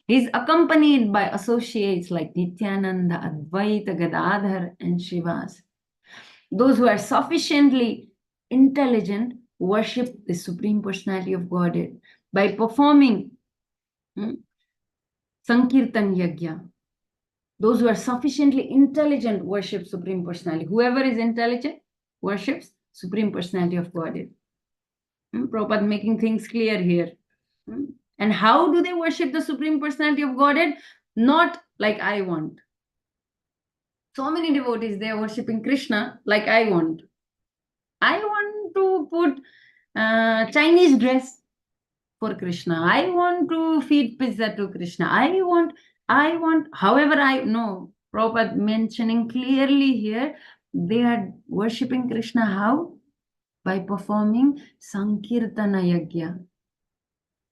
He is accompanied by associates like Nityananda, Advaita, Gadadhar, and Srivas. Those who are sufficiently intelligent worship the Supreme Personality of Godhead by performing Sankirtan Yajna. Those who are sufficiently intelligent worship Supreme Personality. Whoever is intelligent worships Supreme Personality of Godhead. Prabhupada making things clear here. And how do they worship the Supreme Personality of Godhead? Not like I want. So many devotees, they are worshipping Krishna like I want. I want to put Chinese dress for Krishna. I want to feed pizza to Krishna. I want, however I know, Prabhupada mentioning clearly here, they are worshipping Krishna how? By performing Sankirtana Yajna.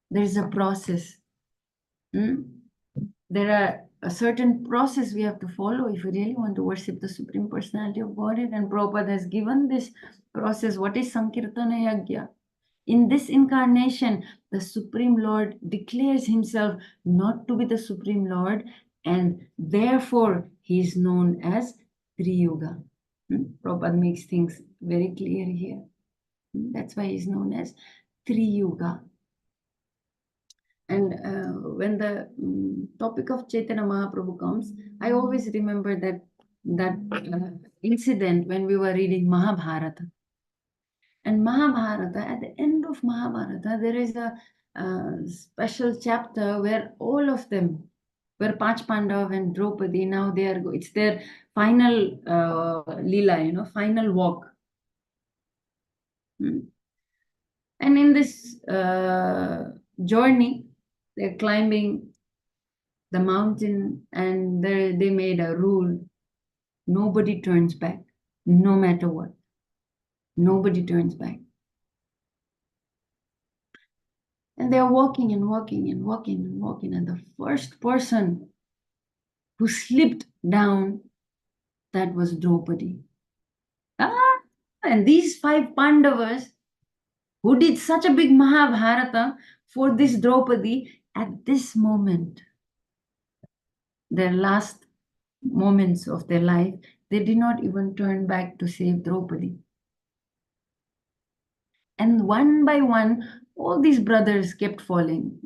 There is a process. There are a certain process we have to follow if we really want to worship the Supreme Personality of Godhead. And Prabhupada has given this process. What is Sankirtana Yajna? In this incarnation, the Supreme Lord declares himself not to be the Supreme Lord, and therefore he is known as Triyuga. Prabhupada makes things very clear here. That's why he is known as Triyuga. And when the topic of Chaitanya Mahaprabhu comes, I always remember that incident when we were reading Mahabharata. And Mahabharata, at the end of Mahabharata, there is a special chapter where all of them, where Panch Pandav and Draupadi, now it's their final lila, final walk. And in this journey, they're climbing the mountain, and they made a rule: nobody turns back, no matter what. Nobody turns back. And they're walking and walking and walking and walking, and the first person who slipped down, that was Draupadi. And these 5 Pandavas who did such a big Mahabharata for this Draupadi, at this moment, their last moments of their life, they did not even turn back to save Draupadi. And one by one, all these brothers kept falling,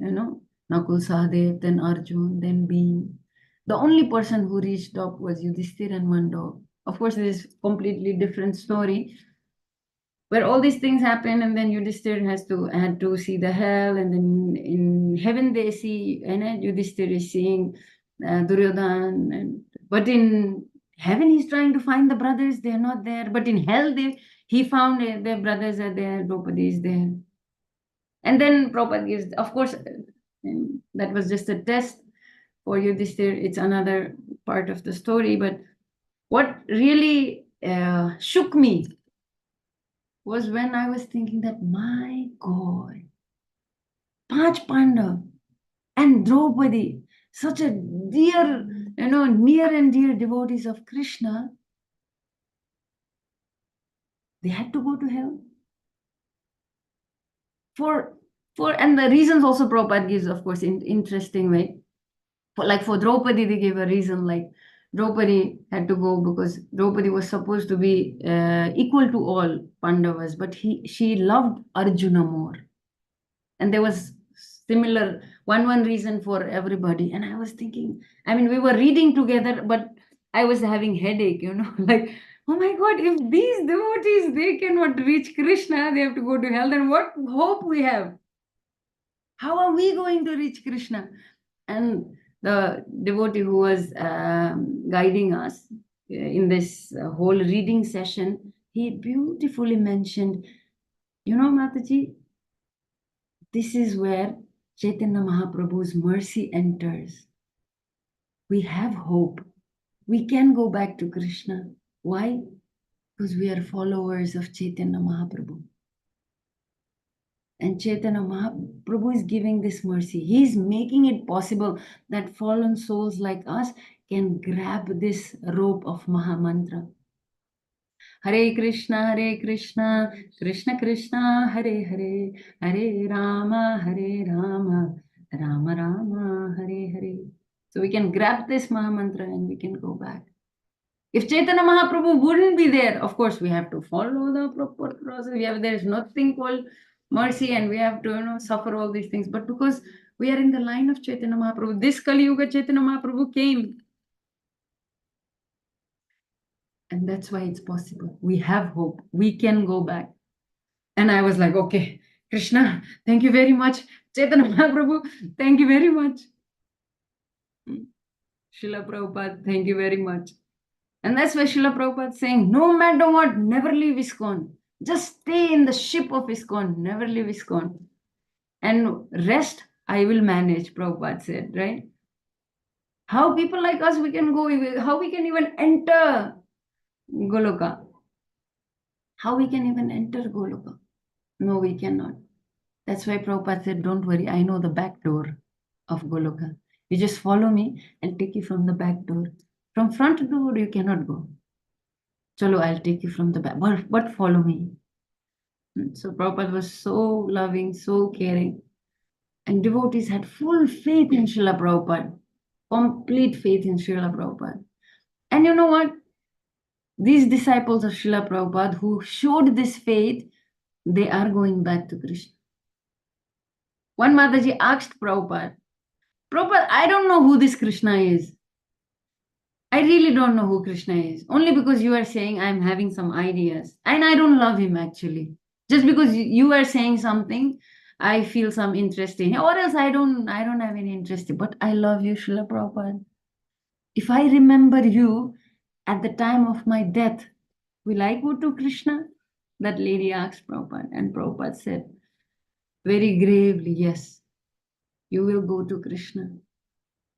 Nakul, Sahadev, then Arjun, then Bhim. The only person who reached top was Yudhishthir and one dog. Of course, it is a completely different story, where all these things happen, and then Yudhishthir had to see the hell, and then in heaven they see, and Yudhishthir is seeing Duryodhan, but in heaven he's trying to find the brothers, they're not there. But in hell he found their brothers are there, Draupadi is there. And then Prabhupada gives, of course, that was just a test for Yudhishthir. It's another part of the story. But what really shook me was when I was thinking that, my God, Panch Pandav and Draupadi, such a dear, near and dear devotees of Krishna, they had to go to hell. For And the reasons also Prabhupada gives, of course, in interesting way. For Draupadi, they gave a reason, like Draupadi had to go because Draupadi was supposed to be equal to all Pandavas, but she loved Arjuna more. And there was similar one reason for everybody. And I was thinking, I mean, we were reading together, but I was having headache, like, oh my God, if these devotees, they cannot reach Krishna, they have to go to hell, then what hope we have? How are we going to reach Krishna? And the devotee who was guiding us in this whole reading session, he beautifully mentioned, Mataji, this is where Chaitanya Mahaprabhu's mercy enters. We have hope. We can go back to Krishna. Why? Because we are followers of Chaitanya Mahaprabhu. And Chaitanya Mahaprabhu is giving this mercy. He is making it possible that fallen souls like us can grab this rope of Mahamantra. Hare Krishna, Krishna Krishna, Hare Hare, Hare Rama, Rama Rama, Hare Hare. So we can grab this Mahamantra and we can go back. If Chaitanya Mahaprabhu wouldn't be there, of course, we have to follow the proper process. There is nothing called mercy and we have to suffer all these things. But because we are in the line of Chaitanya Mahaprabhu, this Kali Yuga Chaitanya Mahaprabhu came. And that's why it's possible. We have hope. We can go back. And I was like, okay, Krishna, thank you very much. Chaitanya Mahaprabhu, thank you very much. Srila Prabhupada, thank you very much. And that's why Srila Prabhupada is saying, no matter what, never leave ISKCON. Just stay in the ship of ISKCON, never leave ISKCON. And rest, I will manage, Prabhupada said, right? How people like us, we can go, how we can even enter Goloka? How we can even enter Goloka? No, we cannot. That's why Prabhupada said, don't worry, I know the back door of Goloka. You just follow me, I'll take you from the back door. From front door, you cannot go. Chalo, I'll take you from the back, but follow me. So Prabhupada was so loving, so caring. And devotees had full faith in Srila Prabhupada. Complete faith in Srila Prabhupada. And you know what? These disciples of Srila Prabhupada who showed this faith, they are going back to Krishna. One Mataji asked Prabhupada, Prabhupada, I don't know who this Krishna is. I really don't know who Krishna is. Only because you are saying I'm having some ideas. And I don't love him actually. Just because you are saying something, I feel some interest in him. Or else I don't have any interest. But I love you, Srila Prabhupada. If I remember you at the time of my death, will I go to Krishna? That lady asked Prabhupada. And Prabhupada said, very gravely, yes, you will go to Krishna.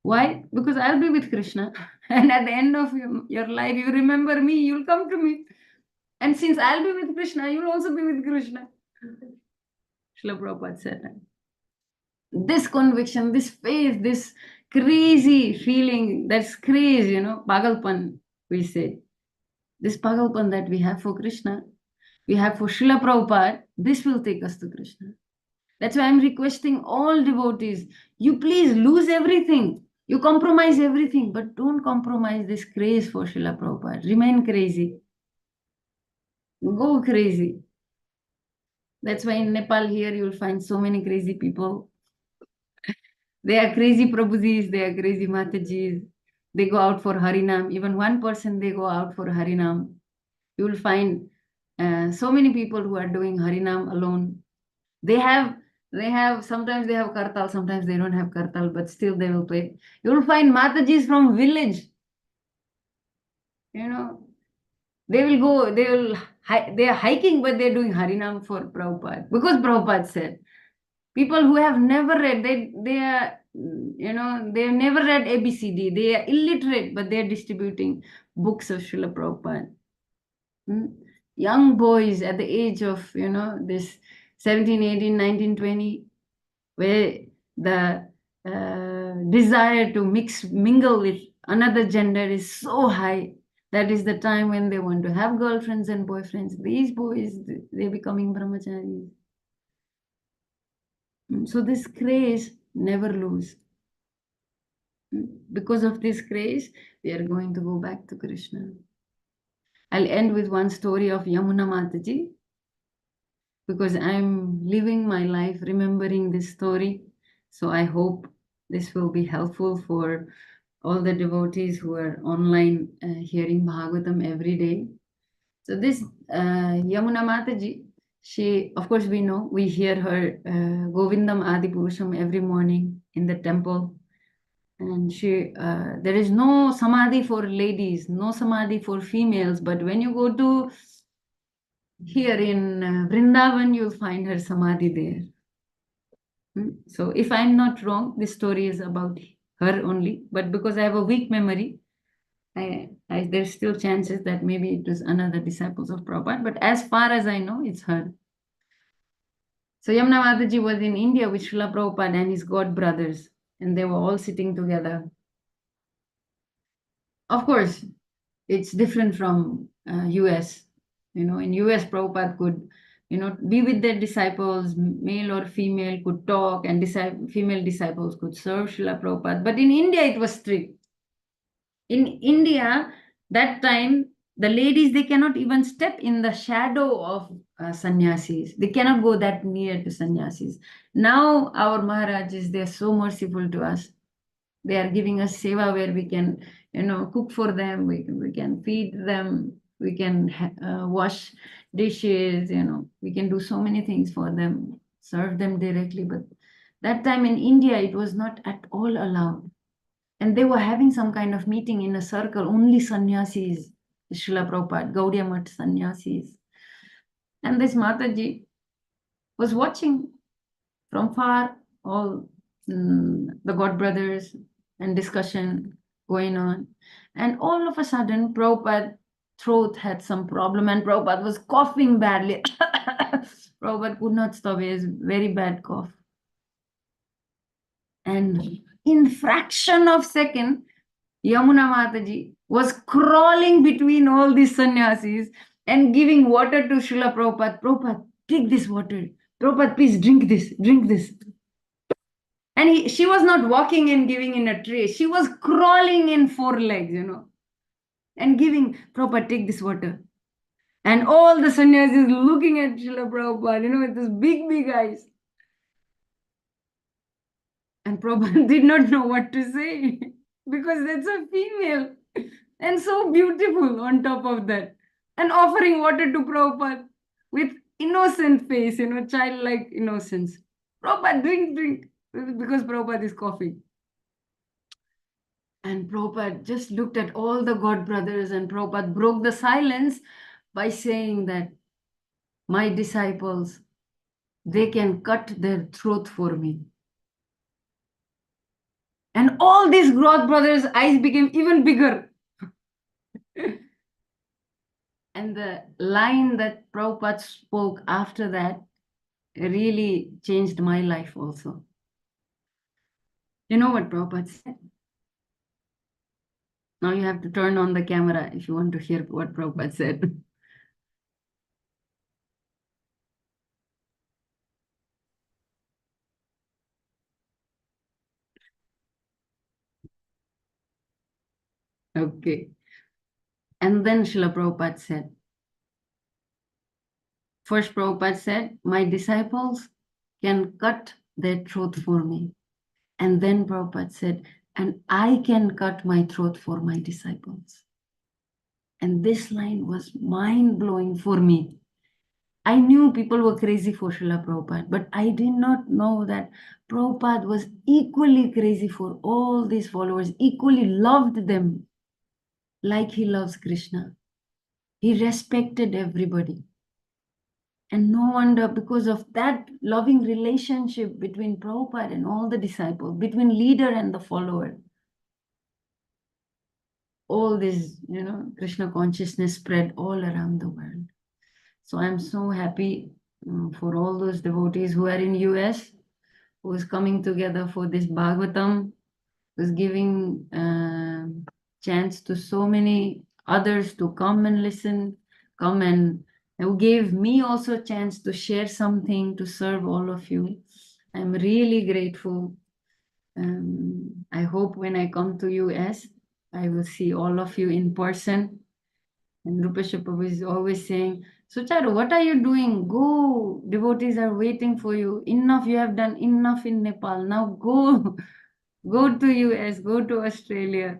Why? Because I'll be with Krishna. And at the end of your life, you remember me, you'll come to me. And since I'll be with Krishna, you'll also be with Krishna. Srila Prabhupada said that. This conviction, this faith, this crazy feeling, that's crazy, Pagalpan, we say. This Pagalpan that we have for Krishna, we have for Srila Prabhupada, this will take us to Krishna. That's why I'm requesting all devotees, you please lose everything. You compromise everything, but don't compromise this craze for Srila Prabhupada. Remain crazy. Go crazy. That's why in Nepal here, you'll find so many crazy people. They are crazy Prabhujis, they are crazy Matajis. They go out for Harinam. Even one person, they go out for Harinam. You will find so many people who are doing Harinam alone. Sometimes they have kartal, sometimes they don't have kartal, but still they will play. You will find Matajis from village. They will go, they are hiking, but they're doing Harinam for Prabhupada. Because Prabhupada said, people who have never read, they have never read ABCD. They are illiterate, but they're distributing books of Srila Prabhupada. Young boys at the age of, this 17, 18, 19, 20, where the desire to mingle with another gender is so high. That is the time when they want to have girlfriends and boyfriends. These boys, they're becoming brahmacharis. So this craze never lose. Because of this craze, we are going to go back to Krishna. I'll end with one story of Yamuna Mataji, because I'm living my life remembering this story. So I hope this will be helpful for all the devotees who are online hearing Bhagavatam every day. So this Yamuna Mataji, she, of course, we know, we hear her Govindam Adi Purusham every morning in the temple. And she, there is no samadhi for ladies, no samadhi for females. But when you go to here in Vrindavan, you'll find her samadhi there. So if I'm not wrong, this story is about her only. But because I have a weak memory, there's still chances that maybe it was another disciples of Prabhupada. But as far as I know, it's her. So Yamuna Mataji was in India with Srila Prabhupada and his god brothers, and they were all sitting together. Of course, it's different from US. In US, Prabhupada could, be with their disciples, male or female, could talk, and female disciples could serve Srila Prabhupada. But in India, it was strict. In India, that time, the ladies, they cannot even step in the shadow of sannyasis. They cannot go that near to sannyasis. Now, our Maharajas, they are so merciful to us. They are giving us seva where we can, cook for them, we can feed them, we can wash dishes, we can do so many things for them, serve them directly. But that time in India, it was not at all allowed. And they were having some kind of meeting in a circle, only sannyasis, Srila Prabhupada, Gaudiya Math sannyasis. And this Mataji was watching from far all the God brothers and discussion going on. And all of a sudden, Prabhupada's throat had some problem and Prabhupada was coughing badly. Prabhupada could not stop his very bad cough. And in fraction of second, Yamuna Mataji was crawling between all these sannyasis and giving water to Srila Prabhupada. Prabhupada, take this water. Prabhupada, please drink this, drink this. And she was not walking and giving in a tray. She was crawling in 4 legs, and giving, Prabhupada, take this water. And all the sannyasis looking at Srila Prabhupada, with those big, big eyes. And Prabhupada did not know what to say because that's a female and so beautiful on top of that. And offering water to Prabhupada with innocent face, childlike innocence. Prabhupada, drink, because Prabhupada is coughing. And Prabhupada just looked at all the God brothers, and Prabhupada broke the silence by saying that my disciples, they can cut their throat for me. And all these God brothers' eyes became even bigger. And the line that Prabhupada spoke after that really changed my life also. You know what Prabhupada said? Now you have to turn on the camera if you want to hear what Prabhupada said. Okay. And then Srila Prabhupada said, first Prabhupada said, my disciples can cut their throat for me. And then Prabhupada said, and I can cut my throat for my disciples. And this line was mind-blowing for me. I knew people were crazy for Srila Prabhupada, but I did not know that Prabhupada was equally crazy for all these followers, equally loved them like he loves Krishna. He respected everybody. And no wonder, because of that loving relationship between Prabhupada and all the disciples, between leader and the follower, all this, Krishna consciousness spread all around the world. So I'm so happy for all those devotees who are in US, who is coming together for this Bhagavatam, who's giving chance to so many others to come and listen, come and who gave me also a chance to share something to serve all of you. I'm really grateful. I hope when I come to US, I will see all of you in person. And Rupesha Prabhu is always saying, Sucharu, what are you doing? Go, devotees are waiting for you. Enough, you have done enough in Nepal. Now go, go to US, go to Australia.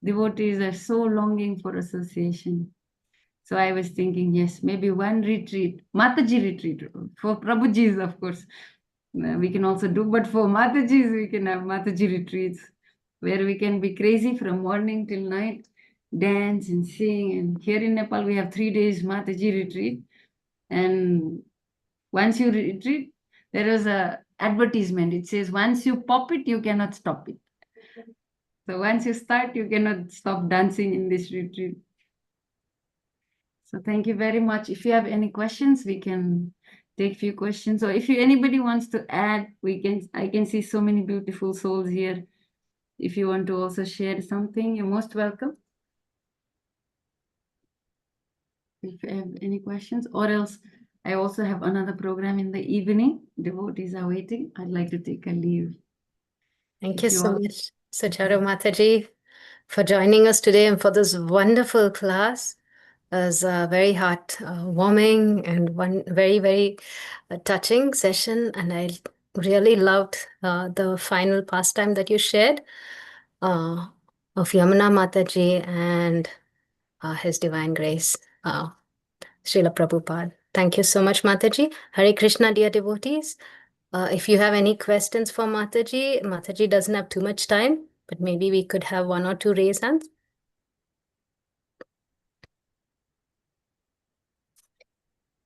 Devotees are so longing for association. So I was thinking, yes, maybe one retreat, Mataji retreat, for Prabhujis, of course, we can also do, but for Matajis, we can have Mataji retreats where we can be crazy from morning till night, dance and sing. And here in Nepal, we have 3 days Mataji retreat. And once you retreat, there is a advertisement. It says, once you pop it, you cannot stop it. So once you start, you cannot stop dancing in this retreat. So thank you very much. If you have any questions, we can take few questions. Or if anybody wants to add, I can see so many beautiful souls here. If you want to also share something, you're most welcome. If you have any questions, or else I also have another program in the evening. Devotees are waiting. I'd like to take a leave. Thank If you you so all- much, Sucharu Mataji, for joining us today and for this wonderful class. It was a very heart warming and one very, very touching session. And I really loved the final pastime that you shared of Yamuna Mataji and His Divine Grace, Srila Prabhupada. Thank you so much, Mataji. Hare Krishna, dear devotees. If you have any questions for Mataji, Mataji doesn't have too much time, but maybe we could have 1 or 2 raise hands.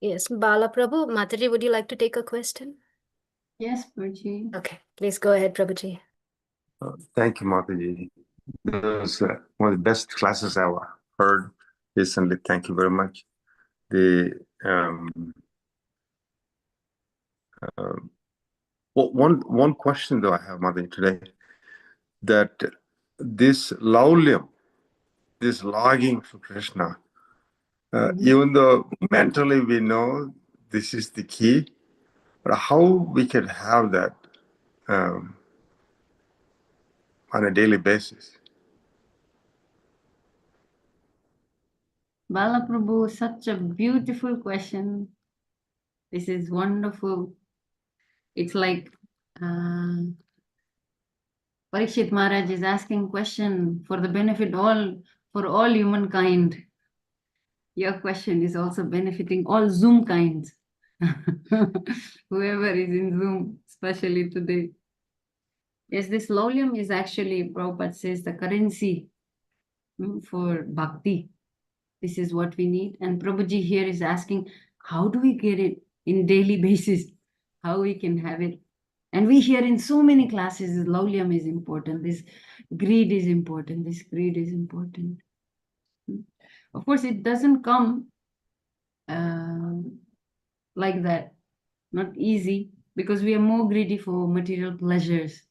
Yes, Bala Prabhu, Mataji, would you like to take a question? Yes, Prabhuji. Okay, please go ahead, Prabhuji. Thank you, Mataji. This was one of the best classes I've heard recently. Thank you very much. One question though I have, Mataji, today, that this laulyam, this longing for Krishna, even though mentally we know this is the key, but how we can have that on a daily basis? Bala Prabhu, such a beautiful question. This is wonderful. It's like Parikshit Maharaj is asking question for the benefit for all humankind. Your question is also benefiting all Zoom kinds. Whoever is in Zoom, especially today. Yes, this laulyam is actually, Prabhupada says, the currency for bhakti. This is what we need. And Prabhuji here is asking, how do we get it in daily basis? How we can have it? And we hear in so many classes, laulyam is important. This greed is important. This greed is important. Of course, it doesn't come like that. Not easy, because we are more greedy for material pleasures.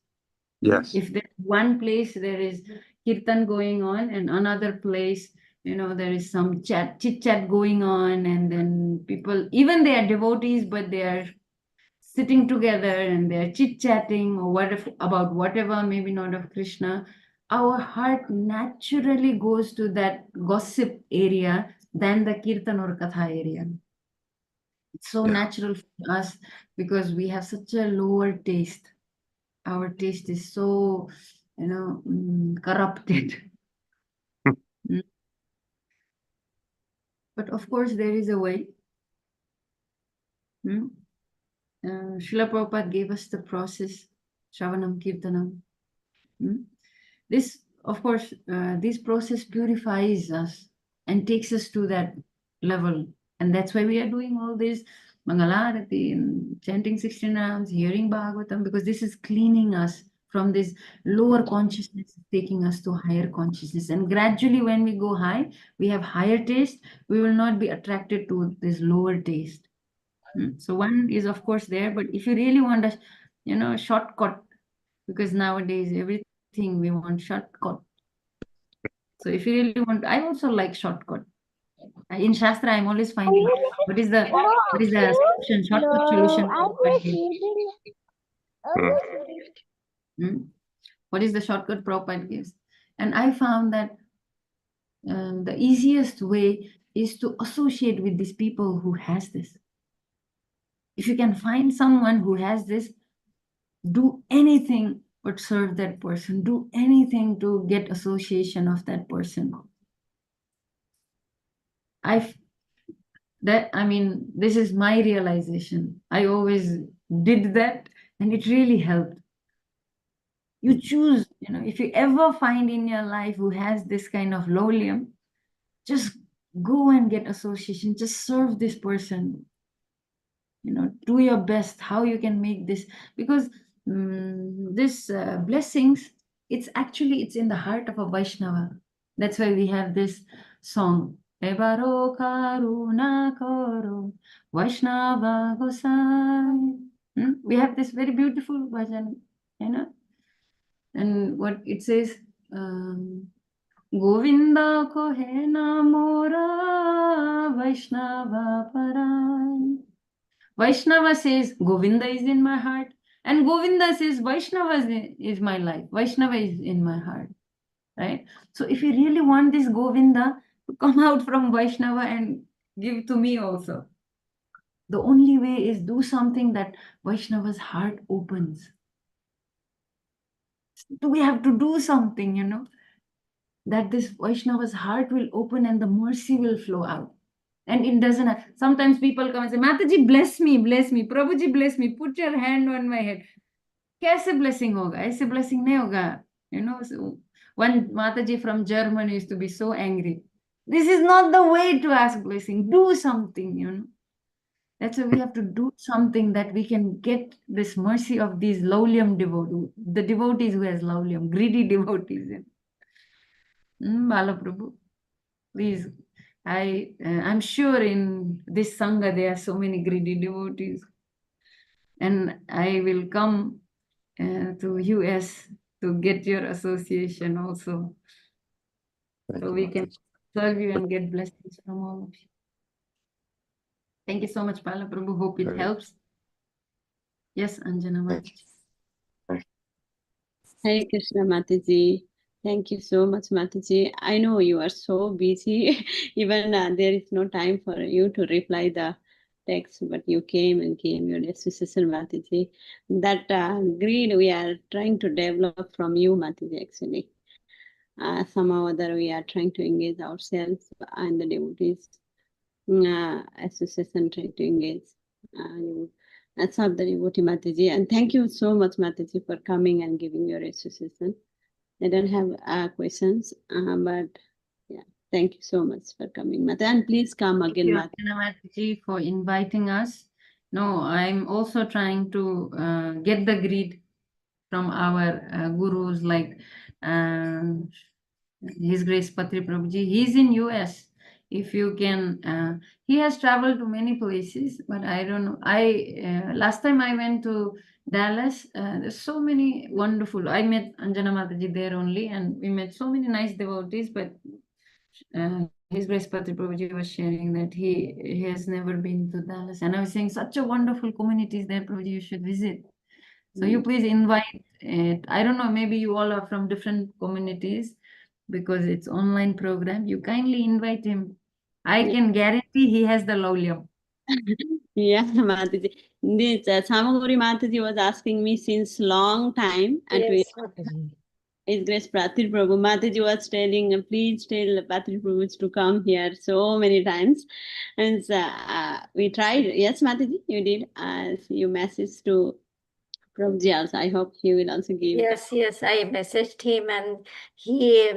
Yes. If there's one place there is kirtan going on, and another place, there is some chit chat going on, and then people, even they are devotees, but they are sitting together and they're chit chatting or about whatever, maybe not of Krishna. Our heart naturally goes to that gossip area than the kirtan or katha area. It's so natural for us because we have such a lower taste. Our taste is so, corrupted. But of course, there is a way. Srila Prabhupada gave us the process, Shravanam Kirtanam. This, of course, this process purifies us and takes us to that level. And that's why we are doing all this Mangalarati and chanting 16 rounds, hearing Bhagavatam, because this is cleaning us from this lower consciousness, taking us to higher consciousness. And gradually, when we go high, we have higher taste, we will not be attracted to this lower taste. So one is, of course, there, but if you really want a, shortcut, because nowadays everything we want shortcut. So if you really want, I also like shortcut. In Shastra, I'm always finding what is the solution, shortcut solution Prabhupada gives. What is the shortcut Prabhupada gives? And I found that the easiest way is to associate with these people who has this. If you can find someone who has this, do anything but serve that person. Do anything to get association of that person. This is my realization. I always did that, and it really helped. You choose, if you ever find in your life who has this kind of lowlium, just go and get association. Just serve this person. Do your best how you can make this, because this blessings, it's in the heart of a Vaishnava. That's why we have this song, Ebaro Karuna Karo Vaishnava Gosai. We have this very beautiful bhajan, and what it says, Govinda ko hai na mora Vaishnava parai. Vaishnava says Govinda is in my heart, and Govinda says Vaishnava is my life. Vaishnava is in my heart, right? So if you really want this Govinda to come out from Vaishnava and give to me also, the only way is do something that Vaishnava's heart opens. Do we have to do something, that this Vaishnava's heart will open and the mercy will flow out. And it doesn't have, sometimes people come and say, Mataji, bless me, Prabhuji, bless me, put your hand on my head. Kaise blessing hoga? Aise blessing nahi hoga. So one Mataji from Germany used to be so angry. This is not the way to ask blessing. Do something, That's why we have to do something that we can get this mercy of these lowlium devotees, the devotees who has lowlium, greedy devotees. Bala Prabhu, please. I'm sure in this Sangha there are so many greedy devotees. And I will come to US to get your association also. So we can serve you and get blessings from all of you. Thank you so much, Bala Prabhu. Hope it helps. Yes, Anjana Mataji. Hare Krishna Mataji. Thank you so much, Mataji. I know you are so busy. Even there is no time for you to reply the text, but you came your association, Mataji. That greed we are trying to develop from you, Mataji, actually. Somehow or other we are trying to engage ourselves and the devotees. Association trying to engage. That's all the devotee, Mataji. And thank you so much, Mataji, for coming and giving your association. I don't have questions, but yeah, thank you so much for coming, Mataji. And please come again, Mataji, for inviting us. No, I'm also trying to get the greed from our gurus, like His Grace Patri Prabhuji. He's in US. If you can, he has traveled to many places, but I don't know. Last time I went to Dallas, there's so many wonderful. I met Anjana Mataji there only, and we met so many nice devotees. But His Grace Patri Prabhuji was sharing that he has never been to Dallas, and I was saying such a wonderful communities there, Prabhuji, you should visit. So you please invite it. I don't know, maybe you all are from different communities because it's online program. You kindly invite him. I can guarantee he has the lowlium. Yeah, Mataji. This Samaguri Mataji was asking me since long time. Yes, Mataji. His Grace Patri Prabhu. Mataji was telling, please tell Patri Prabhu to come here so many times. And we tried. Yes, Mataji, you did. You messaged to Prabhuji also. I hope he will also give. Yes, I messaged him and he,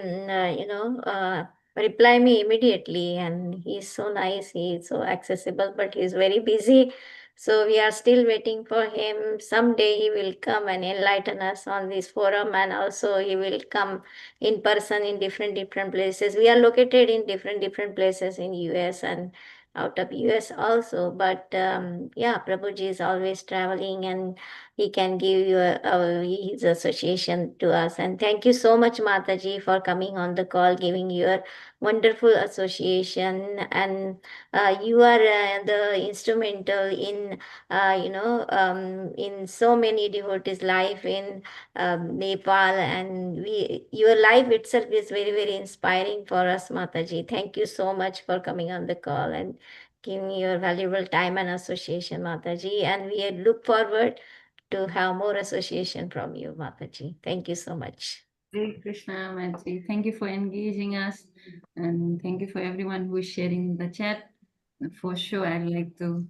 reply me immediately, and he's so nice, he's so accessible, but he's very busy. So we are still waiting for him. Someday he will come and enlighten us on this forum, and also he will come in person in different places. We are located in different places in US and out of US also. But Prabhuji is always traveling, and he can give you his association to us. And thank you so much, Mataji, for coming on the call, giving your wonderful association, and you are the instrumental in in so many devotees' life in Nepal, and your life itself is very, very inspiring for us, Mataji. Thank you so much for coming on the call and giving your valuable time and association, Mataji. And we look forward to have more association from you, Mataji. Thank you so much. Hare Krishna, Mataji. Thank you for engaging us, and thank you for everyone who is sharing the chat. For sure, I'd like to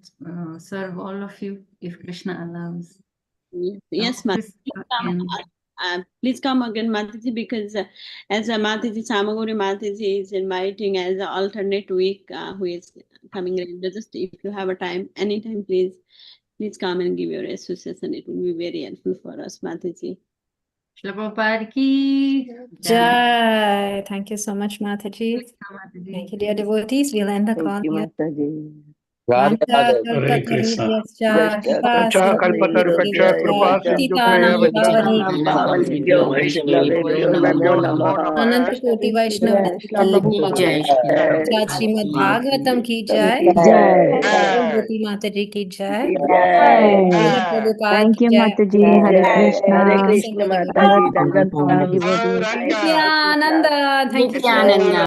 serve all of you if Krishna allows. Yes, Mataji. Please come again, Mataji, because as Mataji Samaguri Mataji is inviting as an alternate week who is coming in. Just if you have a time, anytime, please come and give your association. It will be very helpful for us, Mataji. Srila Prabhupada ki Jai. Thank you so much, Mataji. Thank you, dear devotees. We'll end the call here. Vanta kalpatarubhyascha kripa sindhubhyascha patitanam pavanebhyo Vaishnavebhyo namo namaha. Ananta Koti Vaishnava ki Jai Jai Srimad Bhagavatam ki Jai Gopati Mataji ki Jai Prabhupada Thank ki you, Jai Mataji. Hare Krishna. Hare Krishna Mataji, Dandavat All Pranam. devotees. Nityananda. Thank you so much. Nityananda.